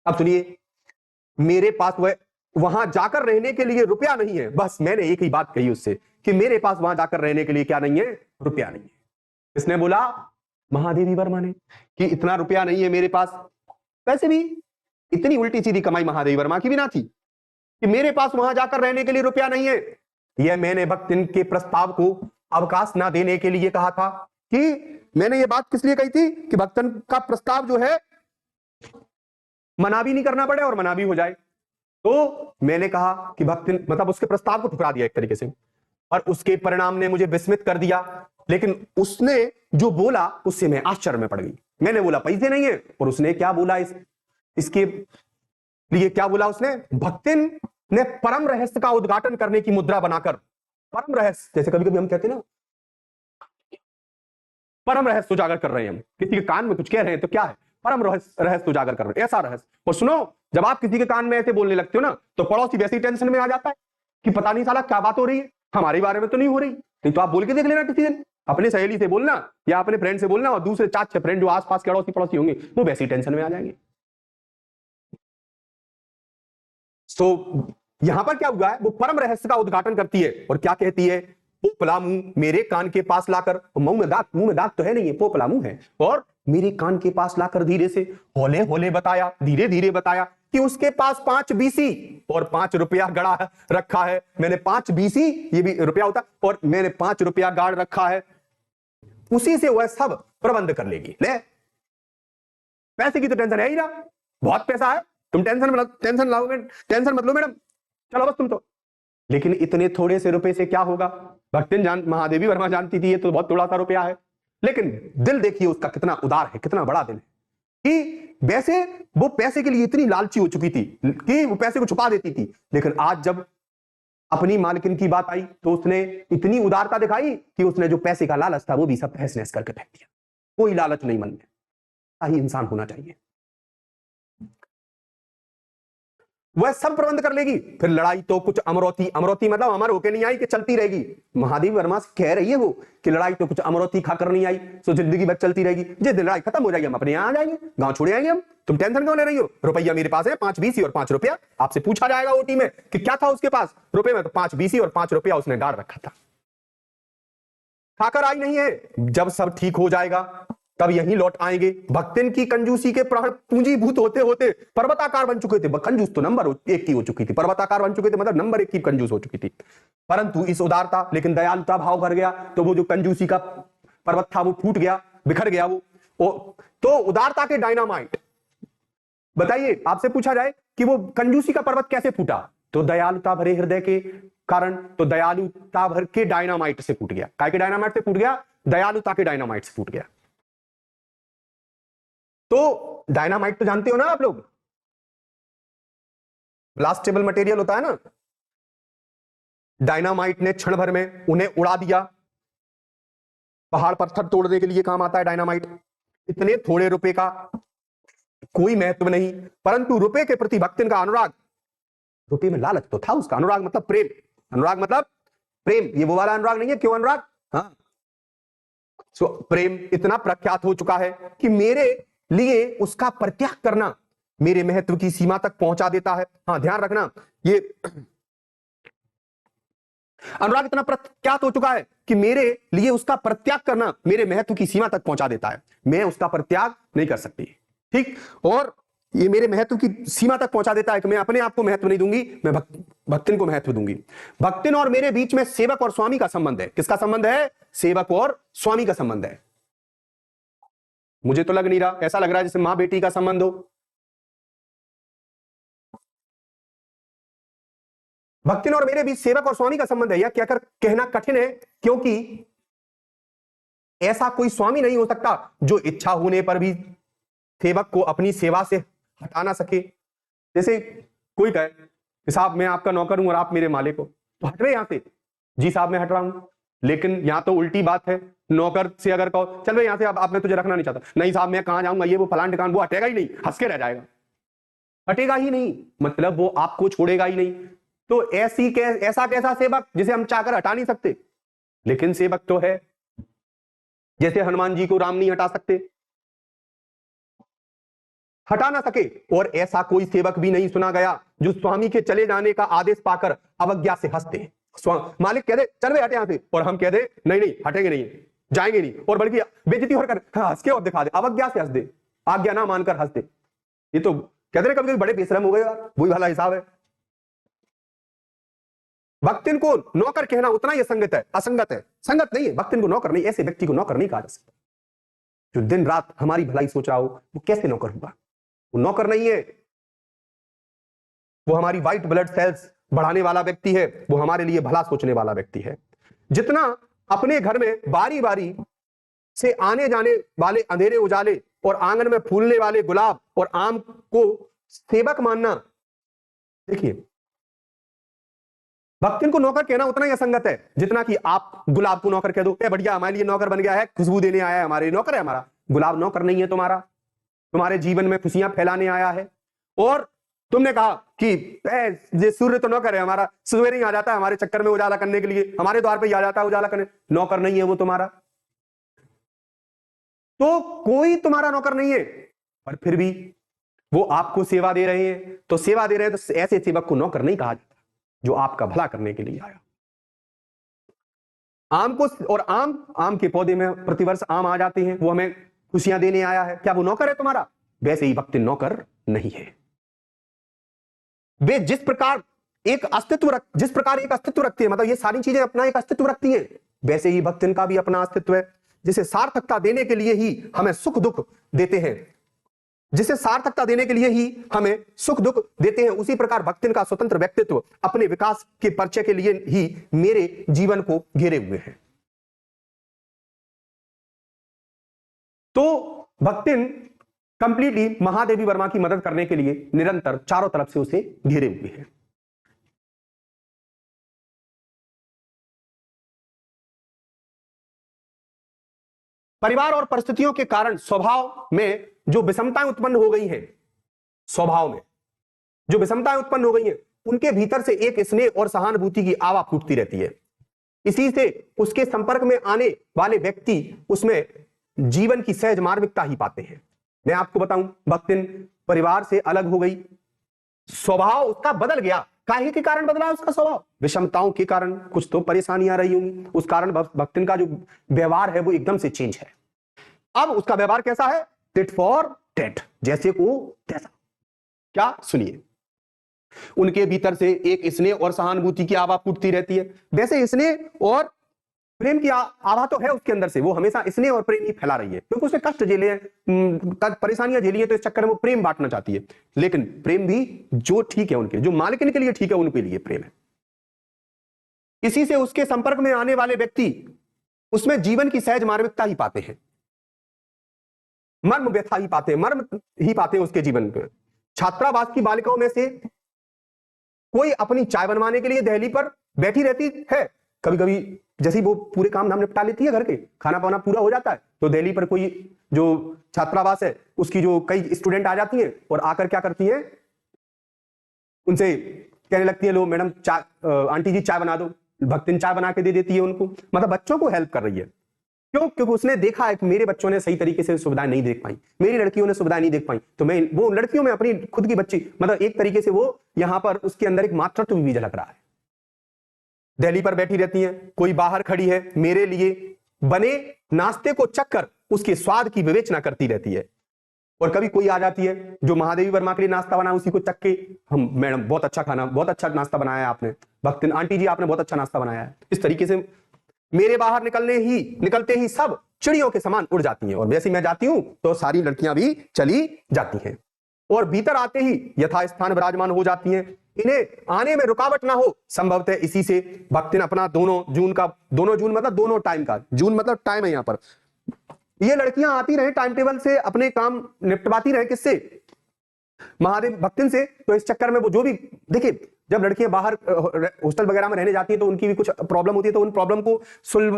Speaker 1: अब सुनिए, मेरे पास वह वहां जाकर रहने के लिए रुपया नहीं है। बस मैंने एक ही बात कही उससे कि मेरे पास वहां जाकर रहने के लिए क्या नहीं है, रुपया नहीं है। इसने बोला, महादेवी वर्मा ने, कि इतना रुपया नहीं है मेरे पास। वैसे भी इतनी उल्टी सीधी कमाई महादेवी वर्मा की भी ना थी कि मेरे पास वहां जाकर रहने के लिए रुपया नहीं है। यह मैंने भक्तिन के प्रस्ताव को अवकाश ना देने के लिए कहा था। कि मैंने ये बात किस लिए कही थी कि भक्तन का प्रस्ताव जो है मना भी नहीं करना पड़े और मना भी हो जाए। तो मैंने कहा कि भक्तिन मतलब उसके प्रस्ताव को ठुकरा दिया एक तरीके से, और उसके परिणाम ने मुझे विस्मित कर दिया। लेकिन उसने जो बोला उससे मैं आश्चर्य में पड़ गई। मैंने बोला पैसे नहीं है, और उसने क्या बोला, इसके लिए क्या बोला उसने, भक्तिन ने परम रहस्य का उद्घाटन करने की मुद्रा बनाकर, परम रहस्य जैसे कभी कभी हम कहते हैं ना, परम रहस्य उजागर कर रहे हैं, हम किसी के कान में कुछ कह रहे हैं तो क्या है, परम रहस्य उजागर कर रहे हैं, ऐसा रहस्य। और सुनो, जब आप किसी के कान में ऐसे बोलने लगते हो ना, तो पड़ोसी वैसे ही टेंशन में आ जाता है कि पता नहीं साला क्या बात हो रही है, हमारे बारे में तो नहीं हो रही। नहीं तो आप बोल के देख लेना किसी दिन, अपने सहेली से बोलना या अपने फ्रेंड से बोलना, और दूसरे 4-6 फ्रेंड जो आसपास के अड़ोसी पड़ोसी होंगे वो वैसे ही टेंशन में आ जाएंगे। तो यहां पर क्या हुआ है, वो परम रहस्य का उद्घाटन करती है और क्या कहती है, पोपला मुंह मेरे कान के पास लाकर, मुंह में दाग तो है नहीं है, पोपला मुंह है, और मेरे कान के पास लाकर धीरे से हौले हौले बताया, धीरे धीरे बताया कि उसके पास 5 बीसी और 5 रुपया गड़ा रखा है। मैंने 5 बीसी, ये भी रुपया होता, और मैंने 5 रुपया गाड़ रखा है, उसी से वह सब प्रबंध कर लेगी। ले पैसे की तो टेंशन है ही ना, बहुत पैसा है, तुम टेंशन मत लो मैडम, चलो बस तुम तो। लेकिन इतने थोड़े से रुपए से क्या होगा, भक्तिन महादेवी वर्मा जानती थी ये तो बहुत थोड़ा सा रुपया है, लेकिन दिल देखिए उसका कितना उदार है, कितना बड़ा दिल है, कि वैसे वो पैसे के लिए इतनी लालची हो चुकी थी कि वो पैसे को छुपा देती थी, लेकिन आज जब अपनी मालकिन की बात आई तो उसने इतनी उदारता दिखाई कि उसने जो पैसे का लालच था वो भी सब तहस नहस करके फेंक दिया। कोई लालच नहीं मन में, ही इंसान होना चाहिए, वह सब प्रबंध कर लेगी। फिर लड़ाई तो कुछ अमरौती मतलब अमर होके नहीं आई कि चलती रहेगी। महादेवी वर्मा कह रही है वो कि लड़ाई तो कुछ अमरौती खाकर नहीं आई, तो जिंदगी भर चलती रहेगी, जिस दिन लड़ाई खत्म हो जाएगी हम अपने यहां आ जाएंगे, गांव छोड़े आएंगे हम, तुम टेंशन क्यों ले रही हो, रुपया मेरे पास है 5 बीसी और 5 रुपया। आपसे पूछा जाएगा ओटी में कि क्या था उसके पास रुपए में, तो 5 बीसी और 5 रुपया उसने गाड़ रखा था, खाकर आई नहीं है। जब सब ठीक हो जाएगा तब यहीं लौट आएंगे। भक्तिन की कंजूसी के पूंजीभूत होते होते पर्वताकार बन चुके थे, कंजूस तो नंबर 1 की हो चुकी थी, पर्वताकार बन चुके थे मतलब नंबर 1 की कंजूस हो चुकी थी। परंतु इस उदारता लेकिन दयालुता भाव भर गया, तो वो जो कंजूसी का पर्वत था वो फूट गया, बिखर गया वो। तो उदारता के डायनामाइट, बताइए आपसे पूछा जाए कि वो कंजूसी का पर्वत कैसे फूटा, तो दयालुता भरे हृदय के कारण, तो दयालुता भर के डायनामाइट से फूट गया। काय के डायनामाइट से फूट गया, दयालुता के डायनामाइट से फूट गया। तो डायनामाइट तो जानते हो ना आप लोग, ब्लास्टेबल मटेरियल होता है ना, डायनामाइट ने क्षण भर में उन्हें उड़ा दिया। पहाड़ पत्थर तोड़ने के लिए काम आता है डायनामाइट। इतने थोड़े रुपए का कोई महत्व नहीं, परंतु रुपए के प्रति भक्तिन का अनुराग, रुपए में लालच तो था उसका, अनुराग मतलब प्रेम, अनुराग मतलब प्रेम, ये वो वाला अनुराग नहीं है, क्यों अनुराग, हाँ प्रेम इतना प्रख्यात हो चुका है कि मेरे लिए उसका परित्याग करना मेरे महत्व की सीमा तक पहुंचा देता है। हाँ, ध्यान रखना, ये अनुराग इतना प्रख्यात हो चुका है कि मेरे लिए उसका परित्याग करना मेरे महत्व की सीमा तक पहुंचा देता है, मैं उसका परित्याग नहीं कर सकती। ठीक, और ये मेरे महत्व की सीमा तक पहुंचा देता है कि मैं अपने आप को महत्व नहीं दूंगी, मैं भक्तिन को महत्व दूंगी। भक्तिन और मेरे बीच में सेवक और स्वामी का संबंध है। किसका संबंध है? सेवक और स्वामी का संबंध है। मुझे तो लग नहीं रहा, ऐसा लग रहा है जैसे मां बेटी का संबंध हो। भक्तिन और मेरे बीच सेवक और स्वामी का संबंध है, यह कहकर कहना कठिन है, क्योंकि ऐसा कोई स्वामी नहीं हो सकता जो इच्छा होने पर भी सेवक को अपनी सेवा से हटा ना सके। जैसे कोई कहे कि साहब मैं आपका नौकर हूं और आप मेरे मालिक हो, तो हट रहे यहां से। जी साहब मैं हट रहा हूं, लेकिन यहां तो उल्टी बात है। नौकर से अगर कहो चल भाई यहां से, अब मैं तुझे रखना नहीं चाहता, नहीं साहब मैं कहां जाऊंगा, ये वो फलान ठिकान, वो हटेगा ही नहीं, हंस के रह जाएगा, हटेगा ही नहीं, मतलब वो आपको छोड़ेगा ही नहीं। तो ऐसा कैसा सेवक जिसे हम चाहकर हटा नहीं सकते? लेकिन सेवक तो है, जैसे हनुमान जी को राम नहीं हटा सकते, हटा ना सके। और ऐसा कोई सेवक भी नहीं सुना गया जो स्वामी के चले जाने का आदेश पाकर अवज्ञा से हंसते। मालिक कह दे चल भाई हटे यहां से, और हम कह दे नहीं नहीं हटेंगे नहीं, जाएंगे नहीं, और बल्कि बेइज्जती होकर हंस के और दिखा दे, अवज्ञा से हंस दे, आज्ञा ना मानकर हंस दे। ये तो कहते हैं कभी कभी बड़े बेशरम हो गए यार, वही वाला हिसाब है। भक्तिन को नौकर कहना उतना ही असंगत है, असंगत है, संगत नहीं है। भक्तिन को नौकर नहीं, ऐसे व्यक्ति को नौकर नहीं कहा जा सकता। जो दिन रात हमारी भलाई सोच रहा हो वो कैसे नौकर होगा? वो नौकर नहीं है, वो हमारी व्हाइट ब्लड सेल्स बढ़ाने वाला व्यक्ति है, वो हमारे लिए भला सोचने वाला व्यक्ति है। जितना अपने घर में बारी बारी से आने जाने वाले अंधेरे उजाले और आंगन में फूलने वाले गुलाब और आम को सेवक मानना, देखिए भक्तिन को नौकर कहना उतना ही असंगत है जितना कि आप गुलाब को नौकर कह दो, ए बढ़िया हमारे लिए नौकर बन गया है, खुशबू देने आया है, हमारे लिए नौकर है हमारा। गुलाब नौकर नहीं है तुम्हारा, तुम्हारे जीवन में खुशियां फैलाने आया है। और तुमने कहा कि ये सूर्य तो नौकर है हमारा, सवेरे ही आ जाता है हमारे चक्कर में उजाला करने के लिए, हमारे द्वार पे ही आ जाता है उजाला करने, नौकर नहीं है वो तुम्हारा। तो कोई तुम्हारा नौकर नहीं है, पर फिर भी वो आपको सेवा दे रहे हैं, तो सेवा दे रहे हैं, तो ऐसे सेवक को नौकर नहीं कहा जाता जो आपका भला करने के लिए आया। आम को, और आम के पौधे में प्रतिवर्ष आम आ जाते हैं, वो हमें खुशियां देने आया है, क्या वो नौकर है तुम्हारा? वैसे ही भक्ति नौकर नहीं है। वे जिस प्रकार एक अस्तित्व रखती है, मतलब ये सारी चीजें अपना एक अस्तित्व रखती हैं, वैसे ही भक्तिन का भी अपना अस्तित्व है, जिसे सार्थकता देने के लिए ही हमें सुख दुख देते हैं, जिसे सार्थकता देने के लिए ही हमें सुख दुख देते हैं। उसी प्रकार भक्तिन का स्वतंत्र व्यक्तित्व अपने विकास के परिचय के लिए ही मेरे जीवन को घेरे हुए हैं। तो भक्तिन कंप्लीटली महादेवी वर्मा की मदद करने के लिए निरंतर चारों तरफ से उसे घेरे हुए हैं। परिवार और परिस्थितियों के कारण स्वभाव में जो विषमताएं उत्पन्न हो गई हैं, स्वभाव में जो विषमताएं उत्पन्न हो गई हैं, उनके भीतर से एक स्नेह और सहानुभूति की आवा फूटती रहती है। इसी से उसके संपर्क में आने वाले व्यक्ति उसमें जीवन की सहज मार्मिकता ही पाते हैं। मैं आपको बताऊं, भक्तिन परिवार से अलग हो गई, स्वभाव उसका बदल गया। काहे के कारण बदला उसका स्वभाव? विषमताओं के कारण, कुछ तो परेशानियां रही होंगी, उस कारण भक्तिन का जो व्यवहार है वो एकदम से चेंज है। अब उसका व्यवहार कैसा है? टिट फॉर टैट, जैसे को तैसा। क्या? सुनिए, उनके भीतर से एक स्नेह और सहानुभूति की आवा फूटती रहती है। वैसे स्नेह और प्रेम की आवा तो है उसके अंदर से, वो हमेशा स्नेह और प्रेम ही फैला रही है, क्योंकि उसने कष्ट झेले हैं, परेशानियां झेली है, तो इस चक्कर में वो प्रेम बांटना चाहती है। लेकिन प्रेम भी जो ठीक है, उनके जो मालिकिन के लिए ठीक है, उनके लिए प्रेम है। इसी से उसके संपर्क में आने वाले व्यक्ति उसमें जीवन की सहज मार्मिकता ही पाते हैं, मर्म व्यथा ही पाते हैं, मर्म ही पाते हैं उसके जीवन में। छात्रावास की बालिकाओं में से कोई अपनी चाय बनवाने के लिए दहली पर बैठी रहती है, कभी कभी जैसे ही वो पूरे काम धाम निपटा लेती है, घर के खाना पाना पूरा हो जाता है, तो दहली पर कोई जो छात्रावास है उसकी जो कई स्टूडेंट आ जाती हैं और आकर क्या करती हैं, उनसे कहने लगती है, लो मैडम चाय, आंटी जी चाय बना दो। भक्तिन चाय बना के दे देती है उनको, मतलब बच्चों को हेल्प कर रही है। क्यों? क्योंकि उसने देखा है कि मेरे बच्चों ने सही तरीके से सुविधाएं नहीं देख पाई, मेरी लड़कियों ने सुविधाएं नहीं देख पाई, तो मैं वो लड़कियों में अपनी खुद की बच्ची, मतलब एक तरीके से वो यहां पर उसके अंदर एक मातृत्व भी झलक रहा है। दिल्ली पर बैठी रहती है, कोई बाहर खड़ी है, मेरे लिए बने नाश्ते को चक्कर उसके स्वाद की विवेचना करती रहती है। और कभी कोई आ जाती है जो महादेवी वर्मा के लिए नाश्ता बना, उसी को चख के, हम मैडम बहुत अच्छा खाना, बहुत अच्छा नाश्ता बनाया है आपने, भक्तिन आंटी जी आपने बहुत अच्छा नाश्ता बनाया है, इस तरीके से मेरे बाहर निकलते ही सब चिड़ियों के समान उड़ जाती हैं। और वैसे मैं जाती हूं तो सारी लड़कियां भी चली जाती हैं और भीतर आते ही यथास्थान विराजमान हो जाती हैं। इन्हें आने में रुकावट ना हो, संभवतः इसी से भक्तिन अपना दोनों जून मतलब दोनों टाइम का, जून मतलब टाइम है यहां पर, ये लड़कियां आती रहे टाइम टेबल से, अपने काम निपटवाती रहे, किससे? महादेव भक्तिन से। तो इस चक्कर में वो जो भी, देखिए जब लड़कियां बाहर हॉस्टल वगैरह में रहने जाती हैं तो उनकी भी कुछ प्रॉब्लम होती है, तो उन प्रॉब्लम को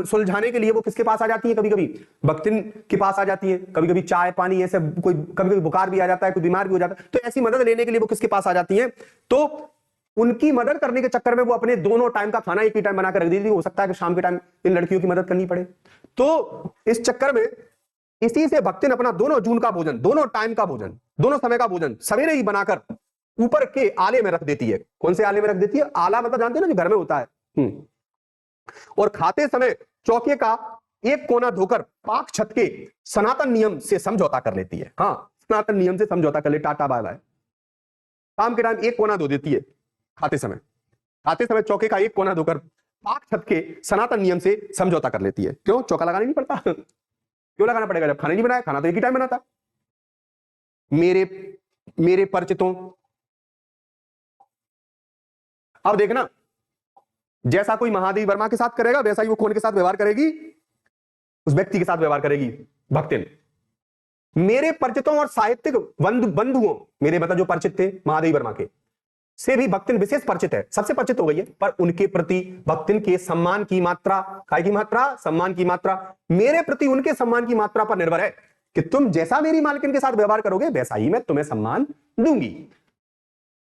Speaker 1: सुलझाने के लिए वो किसके पास आ जाती है? कभी कभी भक्तिन के पास आ जाती है, कभी कभी चाय पानी ऐसे, कोई कभी कभी बुखार भी आ जाता है, कोई बीमार भी हो जाता है, तो ऐसी मदद लेने के लिए वो किसके पास आ जाती है? तो उनकी मदद करने के चक्कर में वो अपने दोनों टाइम का खाना एक ही टाइम बनाकर रख देती थी। हो सकता है कि शाम के टाइम इन लड़कियों की मदद करनी पड़े, तो इस चक्कर में इसी से भक्तिन अपना दोनों जून का भोजन, दोनों टाइम का भोजन, दोनों समय का भोजन सवेरे ही बनाकर ऊपर के आले में रख देती है। कौन से आले में रख देती है? आला मतलब जानते हैं ना, जो घर में होता है। और खाते समय चौके का एक कोना धोकर पाक छत के सनातन नियम से समझौता कर लेती है। हाँ, सनातन नियम से समझौता कर ले, टाटा बाय बाय। शाम के टाइम एक कोना धो देती है खाते समय चौके का एक कोना धोकर पाक छत के सनातन नियम से समझौता कर लेती है। क्यों? चौका लगाना नहीं पड़ता। क्यों लगाना पड़ेगा जब खाना नहीं बनाया? खाना तो एक ही टाइम बनाता। मेरे परिचितों, अब देखना, जैसा कोई महादेवी वर्मा के साथ करेगा वैसा ही वो कौन के साथ व्यवहार करेगी? उस व्यक्ति के साथ व्यवहार करेगी भक्तिन। मेरे परिचितों और साहित्यिक बंधुओं, मेरे मतलब जो परिचित थे महादेवी वर्मा के, से भी भक्तिन विशेष परिचित है, सबसे परिचित हो गई है, पर उनके प्रति भक्तिन के सम्मान की मात्रा, काय की मात्रा? सम्मान की मात्रा मेरे प्रति उनके सम्मान की मात्रा पर निर्भर है कि तुम जैसा मेरी मालकिन के साथ व्यवहार करोगे वैसा ही मैं तुम्हें सम्मान दूंगी।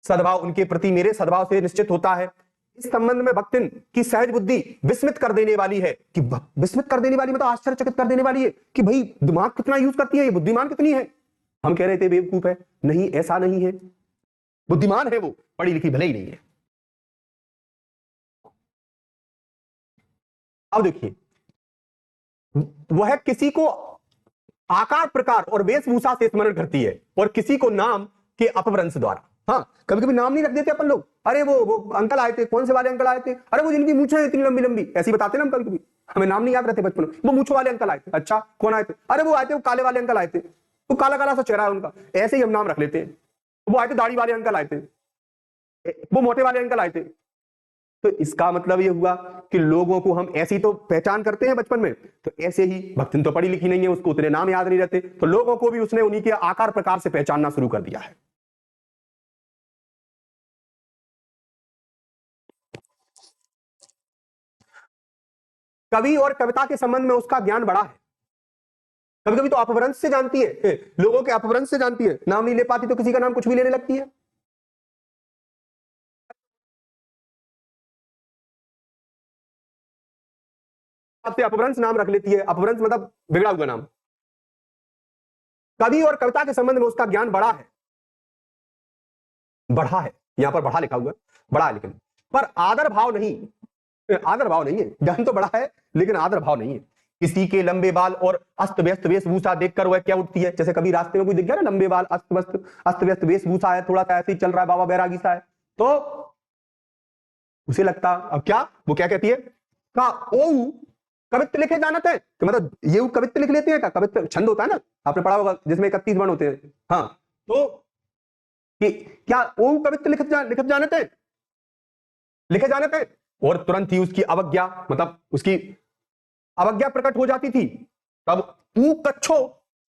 Speaker 1: सद्भाव उनके प्रति मेरे सद्भाव से निश्चित होता है। इस संबंध में भक्तिन की सहज बुद्धि विस्मित कर देने वाली है, कि विस्मित कर देने वाली मतलब आश्चर्यचकित कर देने वाली है कि भाई दिमाग कितना यूज करती है, ये बुद्धिमान कितनी है। हम कह रहे थे बेवकूफ है, नहीं ऐसा नहीं है, बुद्धिमान है, वो पढ़ी लिखी भले ही नहीं है। अब देखिए, वह किसी को आकार प्रकार और वेशभूषा से स्मरण करती है और किसी को नाम के अपभ्रंश द्वारा। हाँ, कभी कभी नाम नहीं रख देते अपन लोग, अरे वो अंकल आए थे, कौन से वाले अंकल आए थे, अरे वो जिनकी मूछें इतनी लंबी लंबी, ऐसे ही बताते ना हम कभी कभी, हमें नाम नहीं याद रहते बचपन में, वो मूछों वाले अंकल आए थे। अच्छा, कौन आए थे? अरे वो आए थे, वो काले वाले अंकल आए थे, वो काला काला सा चेहरा है उनका, ऐसे ही हम नाम रख लेते हैं। वो आए थे, दाढ़ी वाले अंकल आए थे, वो मोटे वाले अंकल आए थे। तो इसका मतलब ये हुआ कि लोगों को हम ऐसी तो पहचान करते हैं बचपन में, तो ऐसे ही भक्तिन तो पढ़ी लिखी नहीं है, उसको उतने नाम याद नहीं रहते, तो लोगों को भी उसने उन्हीं के आकार प्रकार से पहचानना शुरू कर दिया है। कवि और कविता के संबंध में उसका ज्ञान बड़ा है। कभी कभी तो अपभ्रंश से जानती है, लोगों के अपभ्रंश से जानती है, नाम नहीं ले पाती तो किसी का नाम कुछ भी लेने लगती है। आपसे अपभ्रंश नाम रख लेती है, अपभ्रंश मतलब बिगड़ा हुआ नाम। कवि और कविता के संबंध में उसका ज्ञान बड़ा है, बढ़ा है, यहां पर बढ़ा लिखा हुआ है, बड़ा है, लेकिन पर आदर भाव नहीं, आदर भाव नहीं है। ज्ञान तो बड़ा है लेकिन आदर भाव नहीं है। किसी के लंबे बाल और अस्त व्यस्त वेशभूषा देखकर वह क्या उठती है? जैसे कभी रास्ते में कोई दिख गया ना, लंबे बाल, अस्त व्यस्त वेशभूषा है, थोड़ा सा ऐसे ही चल रहा है, बाबा बैरागी सा है, तो उसे लगता, अब क्या, वो क्या कहती है, का ओ कवित्व लिखे जानते हैं, कि मतलब ये कवित्व लिख लेते हैं क्या? कवित्व छंद होता है ना, आपने पढ़ा होगा, जिसमें 31 वर्ण होते हैं। हाँ, तो कि क्या ओ कवित्व लिखत जानते हैं, लिखे जानते हैं? और तुरंत ही उसकी अवज्ञा, मतलब उसकी अवज्ञा प्रकट हो जाती थी। तब ऊ कच्छो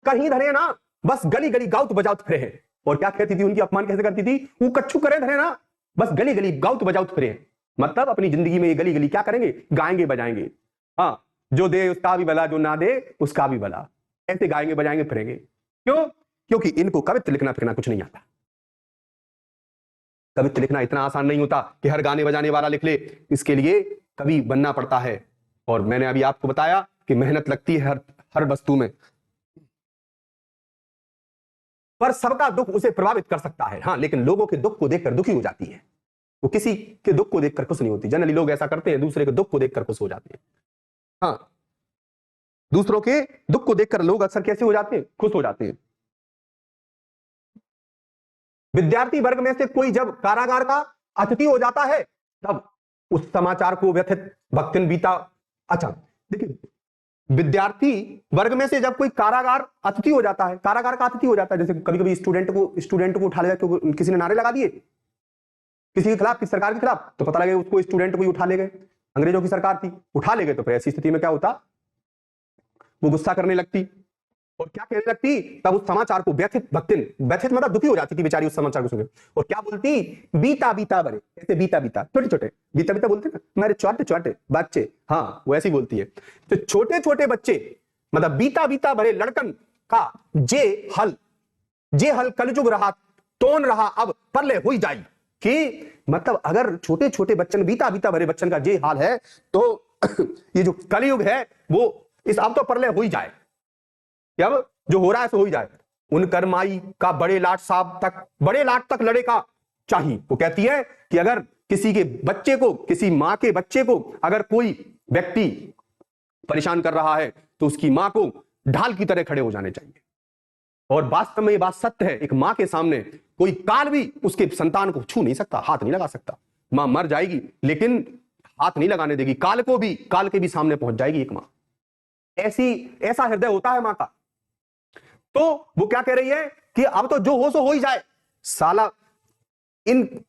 Speaker 1: कहीं धरे ना, बस गली गली गाउत बजाउत फिरे हैं। और क्या कहती थी, उनकी अपमान कैसे करती थी? ऊ कच्छू करे धरे ना, बस गली गली गाउत बजाउत फिरे हैं। मतलब अपनी जिंदगी में ये गली गली क्या करेंगे? गाएंगे बजाएंगे। हाँ, जो दे उसका भी भला, जो ना दे उसका भी भला, ऐसे गाएंगे बजाएंगे फिरेंगे। क्यों? क्योंकि इनको कवित्व लिखना फिरना कुछ नहीं आता। कवित्व लिखना इतना आसान नहीं होता कि हर गाने बजाने वाला लिख ले, इसके लिए कवि बनना पड़ता है। और मैंने अभी आपको बताया कि मेहनत लगती है हर वस्तु में, पर सबका दुख उसे प्रभावित कर सकता है। हाँ, लेकिन लोगों के दुख को देखकर दुखी हो जाती है, वो किसी के दुख को देखकर खुश नहीं होती। जनरली लोग ऐसा करते हैं, दूसरे के दुख को देखकर खुश हो जाते हैं। हाँ, दूसरों के दुख को देखकर लोग अक्सर कैसे हो जाते हैं, खुश हो जाते हैं। विद्यार्थी वर्ग में से कोई जब कारागार का अतिथि हो जाता है तब उस समाचार को व्यथित भक्तिन बीता। अच्छा देखिए, विद्यार्थी वर्ग में से जब कोई कारागार अतिथि हो जाता है, कारागार का अतिथि हो जाता है, जैसे कभी कभी स्टूडेंट को उठा ले जाए, किसी ने नारे लगा दिए किसी के खिलाफ, किसी सरकार के खिलाफ, तो पता लगे उसको स्टूडेंट को ही उठा ले गए, अंग्रेजों की सरकार थी, उठा ले गए, तो फिर ऐसी स्थिति में क्या होता, वो गुस्सा करने लगती और क्या कहने लगती, तब उस समाचार को व्यथित मतलब दुखी हो जाती थी बेचारी उस समाचार को सुनकर, और क्या बोलती, बीता बीता बड़े, ऐसे बीता बीता, छोटे छोटे बीता बीता बोलते ना, मेरे छोटे छोटे बच्चे, हाँ वो ऐसी बोलती है। तो छोटे छोटे बच्चे मतलब बीता बीता बड़े लड़कन का जे हल कलजुग रहा तोन रहा अब परले हुई जाई, कि मतलब अगर छोटे छोटे बच्चन बीता बीता बड़े बच्चन का जे हाल है, तो ये जो कलयुग है वो इस अब तो परले हुई जाए, अब जो हो रहा है सो हो ही जाए। उन करमाई का बड़े लाट तक लड़े का चाहिए। वो कहती है कि अगर किसी के बच्चे को, किसी मां के बच्चे को अगर कोई व्यक्ति परेशान कर रहा है तो उसकी मां को ढाल की तरह खड़े हो जाने चाहिए। और वास्तव में ये बात सत्य है, एक मां के सामने कोई काल भी उसके संतान को छू नहीं सकता, हाथ नहीं लगा सकता। मां मर जाएगी लेकिन हाथ नहीं लगाने देगी, काल के भी सामने पहुंच जाएगी एक मां। ऐसा हृदय होता है मां का। तो वो क्या कह रही है कि अब तो जो हो सो हो ही जाए, साला इन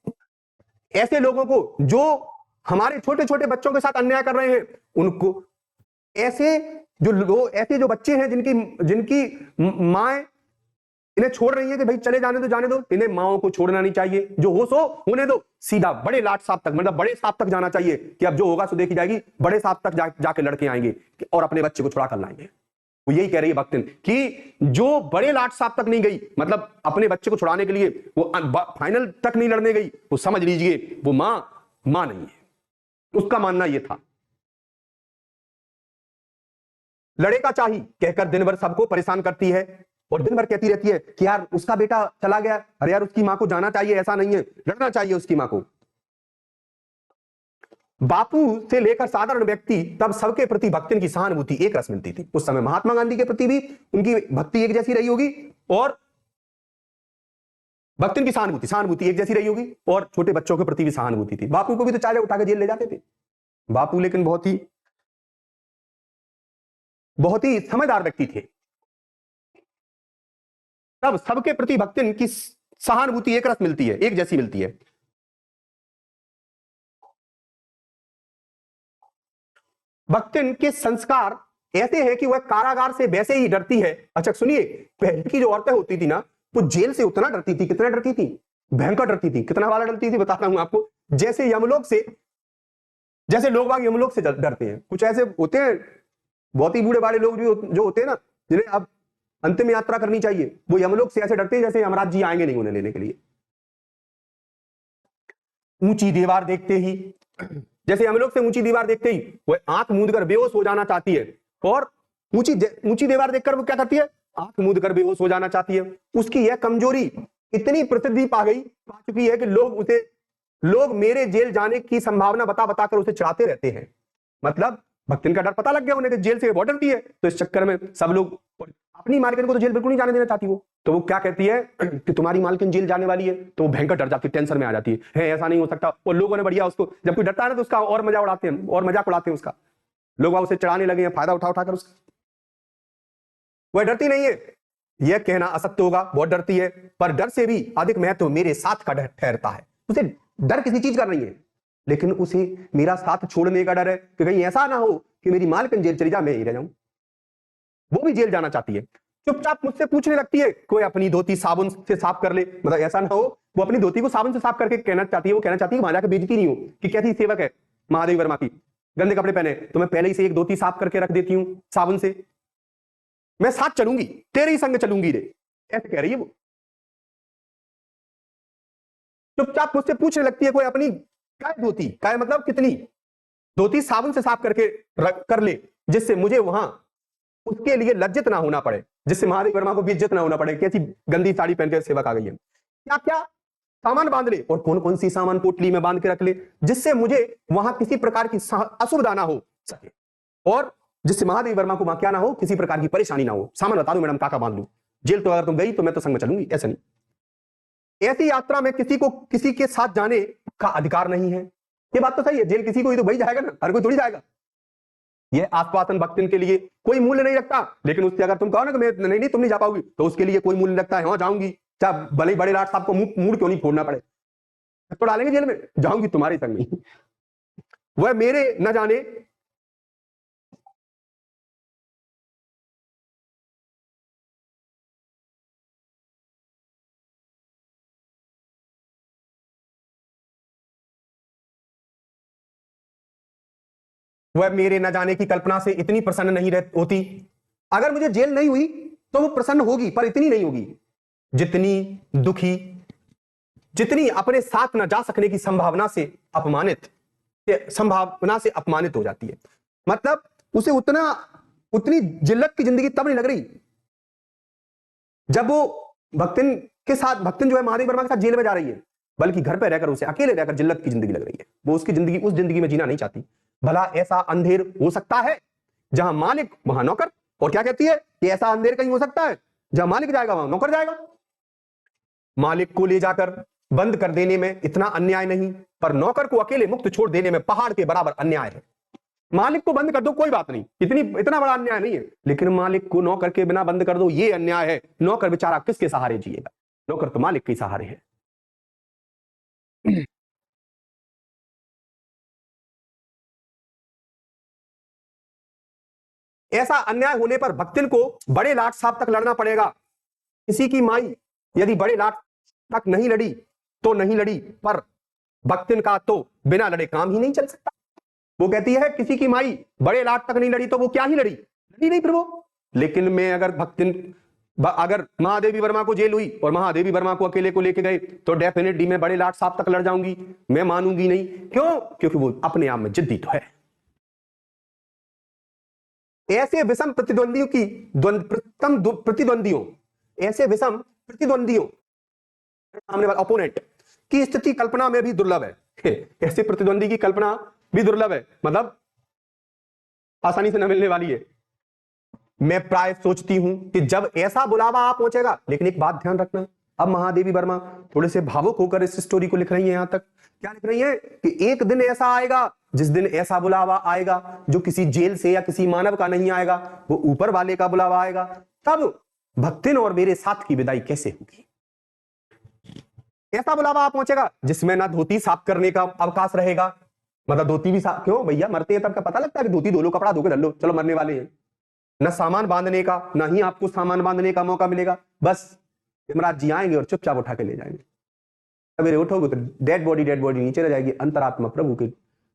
Speaker 1: ऐसे लोगों को जो हमारे छोटे छोटे बच्चों के साथ अन्याय कर रहे हैं, उनको ऐसे जो बच्चे हैं जिनकी माएं इन्हें छोड़ रही है कि भाई चले जाने दो, इन्हें माओं को छोड़ना नहीं चाहिए, जो हो सो होने दो, सीधा बड़े लाट साहब तक, मतलब बड़े साहब तक जाना चाहिए कि अब जो होगा सो देखी जाएगी, बड़े साहब तक जाके लड़के आएंगे और अपने बच्चे को छुड़ा कर लाएंगे। वो यही कह रही है भक्तिन कि जो बड़े लाट साहब तक नहीं गई, मतलब अपने बच्चे को छुड़ाने के लिए वो फाइनल तक नहीं लड़ने गई, वो समझ लीजिए वो मां नहीं है। उसका मानना यह था, लड़ेगा चाहिए कहकर दिन भर सबको परेशान करती है और दिन भर कहती रहती है कि यार उसका बेटा चला गया, अरे यार उसकी मां को जाना चाहिए, ऐसा नहीं है, लड़ना चाहिए उसकी मां को। बापू से लेकर साधारण व्यक्ति तब सबके प्रति भक्तिन की सहानुभूति एक रस मिलती थी। उस समय महात्मा गांधी के प्रति भी उनकी भक्ति एक जैसी रही होगी और भक्तिन की सहानुभूति एक जैसी रही होगी, और छोटे बच्चों के प्रति भी सहानुभूति थी। बापू को भी तो चाले उठा के जेल ले जाते थे बापू, लेकिन बहुत ही समझदार व्यक्ति थे। तब सबके प्रति भक्तिन की सहानुभूति एक रस मिलती है, एक जैसी मिलती है। भक्तिन के संस्कार ऐसे हैं कि वह कारागार से वैसे ही डरती है। अच्छा सुनिए, पहले की जो औरतें होती थी ना, वो जेल से उतना डरती थी, कितना डरती थी, भयंकर डरती थी। कितना वाला डरती थी बता रहा हूं आपको, जैसे लोग बाग यमलोक से डरते हैं। कुछ ऐसे होते हैं बहुत ही बूढ़े बाड़े लोग जो होते हैं ना, जिन्हें अब अंतिम यात्रा करनी चाहिए, वो यमलोक से ऐसे डरते हैं जैसे यमराज जी आएंगे नहीं उन्हें लेने के लिए। ऊंची दीवार देखते ही, जैसे यमलोक से ऊंची दीवार देखते ही वो आंख मूंदकर बेहोश हो जाना चाहती है, और ऊंची दीवार देखकर वो क्या करती है, आंख मूंदकर बेहोश हो जाना चाहती है। उसकी यह कमजोरी इतनी प्रसिद्धि पा चुकी है कि लोग मेरे जेल जाने की संभावना बताकर उसे चिढ़ाते रहते हैं। मतलब भक्तिन का डर पता लग गया उन्हें कि जेल से वो डरती है, तो इस चक्कर में सब लोग, अपनी मालकिन को तो जेल बिल्कुल नहीं जाने देना चाहती वो, तो वो क्या कहती है कि तुम्हारी मालकिन जेल जाने वाली है, तो वो भयंकर डर जाती है, टेंशन में आ जाती है ऐसा नहीं हो सकता। और लोगों ने बढ़िया उसको, जब कोई डरता है ना तो उसका और मजा उड़ाते हैं और मजाक उड़ाते हैं उसका, लोग उसे चढ़ाने लगे हैं फायदा उठाकर उसका। वह डरती नहीं है, यह कहना असत्य होगा, बहुत डरती है, पर डर से भी अधिक महत्व मेरे साथ का डर ठहरता है। उसे डर किसी चीज का नहीं है, लेकिन उसे मेरा साथ छोड़ने का डर है कि कहीं ऐसा ना हो कि मेरी मालकिन जेल चली जा, मैं ही रह जाऊं। वो भी जेल जाना चाहती है। चुपचाप मुझसे पूछने लगती है कोई अपनी धोती साबुन से साफ कर ले, मतलब ऐसा ना हो, वो अपनी धोती को साबुन से साफ करके कहना चाहती है, वो कहना चाहती है वहां जाकर बेइज्जती नहीं हो कि कैसी सेवक है महादेवी वर्मा की, गंदे कपड़े पहने, तो मैं पहले ही से एक धोती साफ करके रख देती हूँ साबुन से, मैं साथ चलूंगी, तेरे ही संग चलूंगी रे, ऐसे कह रही है वो। चुपचाप मुझसे पूछने लगती है कोई अपनी काय धोती, काय मतलब कितनी, धोती साबुन से साफ करके कर ले, जिससे मुझे वहां उसके लिए लज्जित ना होना पड़े, जिससे महादेवी वर्मा को भी इज्जत ना होना पड़े। कैसी गंदी साड़ी पहन के सेवक आ गई है, क्या क्या सामान बांध ले, और कौन कौन सी सामान पोटली में बांध के रख ले, जिससे मुझे वहां किसी प्रकार की असुविधा ना हो सके, और जिससे महादेवी वर्मा को वहां क्या ना हो, किसी प्रकार की परेशानी ना हो। सामान बता दो मैडम, काका बांध लू। जेल तो अगर तुम गई तो मैं तो संग में चलूंगी, ऐसा नहीं। ऐसी यात्रा में किसी को किसी के साथ जाने का अधिकार नहीं है। ये बात तो सही है, जेल किसी को ही तो भाई जाएगा ना, हर कोई थोड़ी जाएगा। ये आश्वासन भक्तिन के लिए कोई मूल्य नहीं रखता, लेकिन उससे अगर तुम कहो ना कि मैं नहीं तुम नहीं जा पाओगी, तो उसके लिए कोई मूल्य रखता है। हाँ जाऊंगी, चाहे भले बड़े लाट साहब को मुंह क्यों नहीं फोड़ना पड़े, तो डालेंगे जेल में, जाऊंगी तुम्हारे संग में। वह मेरे न जाने वह मेरे न जाने की कल्पना से इतनी प्रसन्न नहीं होती। अगर मुझे जेल नहीं हुई तो वो प्रसन्न होगी, पर इतनी नहीं होगी जितनी दुखी, जितनी अपने साथ न जा सकने की संभावना से अपमानित हो जाती है। मतलब उसे उतनी जिल्लत की जिंदगी तब नहीं लग रही जब वो भक्तिन के साथ, भक्तिन जो है महादेवी वर्मा के साथ जेल में जा रही है, बल्कि घर पे रहकर उसे अकेले रहकर जिल्लत की जिंदगी लग रही है। वो उसकी जिंदगी, उस जिंदगी में जीना नहीं चाहती। भला ऐसा अंधेर हो सकता है जहां मालिक वहां नौकर, और क्या कहती है कि ऐसा अंधेर कहीं हो सकता है जहां मालिक जाएगा वहां नौकर जाएगा। मालिक को ले जाकर बंद कर देने में इतना अन्याय नहीं, पर नौकर को अकेले मुक्त छोड़ देने में पहाड़ के बराबर अन्याय है। मालिक को बंद कर दो कोई बात नहीं, इतना बड़ा अन्याय नहीं है, लेकिन मालिक को नौकर के बिना बंद कर दो, ये अन्याय है। नौकर बेचारा किसके सहारे जिएगा? नौकर तो मालिक के सहारे है। ऐसा अन्याय होने पर भक्तिन को बड़े लाट साहब तक लड़ना पड़ेगा। किसी की माई यदि बड़े लाट तक नहीं लड़ी तो नहीं लड़ी, पर भक्तिन का तो बिना लड़े काम ही नहीं चल सकता। वो कहती है किसी की माई बड़े लाट तक नहीं लड़ी तो वो क्या ही लड़ी नहीं प्रभु। लेकिन मैं अगर महादेवी वर्मा को जेल हुई और महादेवी वर्मा को अकेले को लेके गए तो डेफिनेटली मैं बड़े लाट साहब तक लड़ जाऊंगी, मैं मानूंगी नहीं। क्यों? क्योंकि वो अपने आप में जिद्दी तो है। ऐसे विषम प्रतिद्वंदियों सामने वाले ओपोनेंट की स्थिति कल्पना में भी दुर्लभ है। ऐसे प्रतिद्वंदी की कल्पना भी दुर्लभ है, मतलब आसानी से न मिलने वाली है। मैं प्राय सोचती हूं कि जब ऐसा बुलावा आ पहुंचेगा, लेकिन एक बात ध्यान रखना, अब महादेवी वर्मा थोड़े से भावुक होकर इस स्टोरी को लिख रही है। यहां तक क्या लिख रही है कि एक दिन ऐसा आएगा जिस दिन ऐसा बुलावा आएगा जो किसी जेल से या किसी मानव का नहीं आएगा, वो ऊपर वाले का बुलावा आएगा। तब भक्तिन और मेरे साथ की विदाई कैसे होगी? ऐसा बुलावा आ पहुंचेगा जिसमें ना धोती साफ करने का अवकाश रहेगा, मतलब धोती भी साफ, क्यों भैया मरते हैं तब का पता लगता है कि धोती धो लो, कपड़ा धो के धर लो, चलो मरने वाले हैं। न सामान बांधने का, ना ही आपको सामान बांधने का मौका मिलेगा। बस यमराज जी आएंगे और चुपचाप उठा के ले जाएंगे। सवेरे उठोगे तो डेड बॉडी नीचे रह जाएगी, अंतरात्मा प्रभु के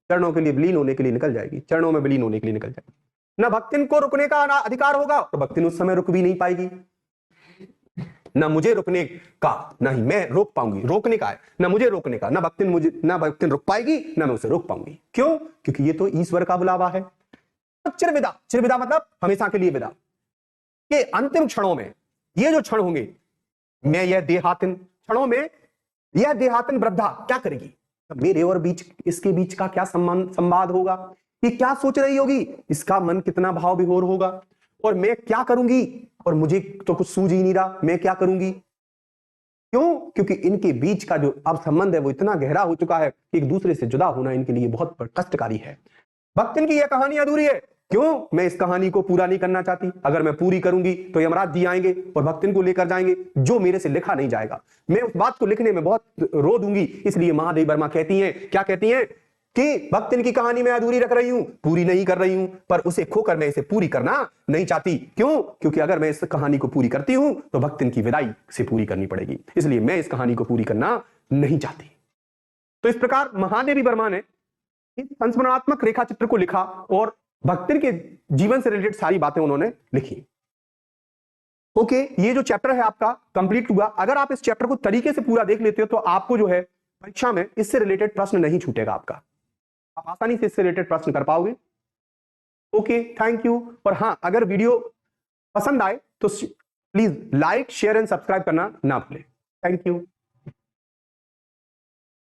Speaker 1: चरणों के लिए विलीन होने के लिए निकल जाएगी, चरणों में विलीन होने के लिए निकल जाएगी। न भक्तिन को रुकने का अधिकार होगा, तो भक्तिन उस समय रुक भी नहीं पाएगी। ना मुझे रुकने का, ना ही मैं रोक पाऊंगी, रोकने का है ना मुझे रोकने का, ना भक्तिन रुक पाएगी ना मैं उसे रोक पाऊंगी। क्यों? क्योंकि ये तो ईश्वर का बुलावा है। चिरविदा मतलब हमेशा के लिए विदा के अंतिम क्षणों में, ये जो क्षण होंगे, मैं यह देहातिन क्षणों में, यह देहातिन वृद्धा क्या करेगी? मेरे और इसके बीच का क्या संवाद होगा? ये क्या सोच रही होगी? इसका मन कितना भाव विभोर होगा? और मैं क्या करूंगी? और मुझे तो कुछ सूझ ही नहीं रहा, मैं क्या करूंगी? क्यों? क्योंकि इनके बीच का जो अब संबंध है वो इतना गहरा हो चुका है कि एक दूसरे से जुदा होना इनके लिए बहुत कष्टकारी है। भक्तिन की यह कहानी अधूरी है। क्यों? मैं इस कहानी को पूरा नहीं करना चाहती। अगर मैं पूरी करूंगी तो यमराज जी आएंगे और भक्तिन को लेकर जाएंगे, जो मेरे से लिखा नहीं जाएगा। मैं उस बात को लिखने में बहुत रो दूंगी। इसलिए महादेवी वर्मा कहती हैं, क्या कहती हैं कि भक्तिन की कहानी मैं अधूरी रख रही हूं, पूरी नहीं कर रही हूं, पर उसे खोकर मैं इसे पूरी करना नहीं चाहती। क्यों? क्योंकि अगर मैं इस कहानी को पूरी करती हूं तो भक्तिन की विदाई से पूरी करनी पड़ेगी, इसलिए मैं इस कहानी को पूरी करना नहीं चाहती। तो इस प्रकार महादेवी वर्मा ने इस संस्मरणात्मक रेखा चित्र को लिखा और भक्तिन के जीवन से रिलेटेड सारी बातें उन्होंने लिखी। ओके, ये जो चैप्टर है आपका कंप्लीट हुआ। अगर आप इस चैप्टर को तरीके से पूरा देख लेते हो तो आपको जो है परीक्षा में इससे रिलेटेड प्रश्न नहीं छूटेगा आपका। आप आसानी से इससे रिलेटेड प्रश्न कर पाओगे। Okay, thank you. और हाँ, अगर वीडियो पसंद आए तो please like, share and subscribe करना ना भूलें। Thank you.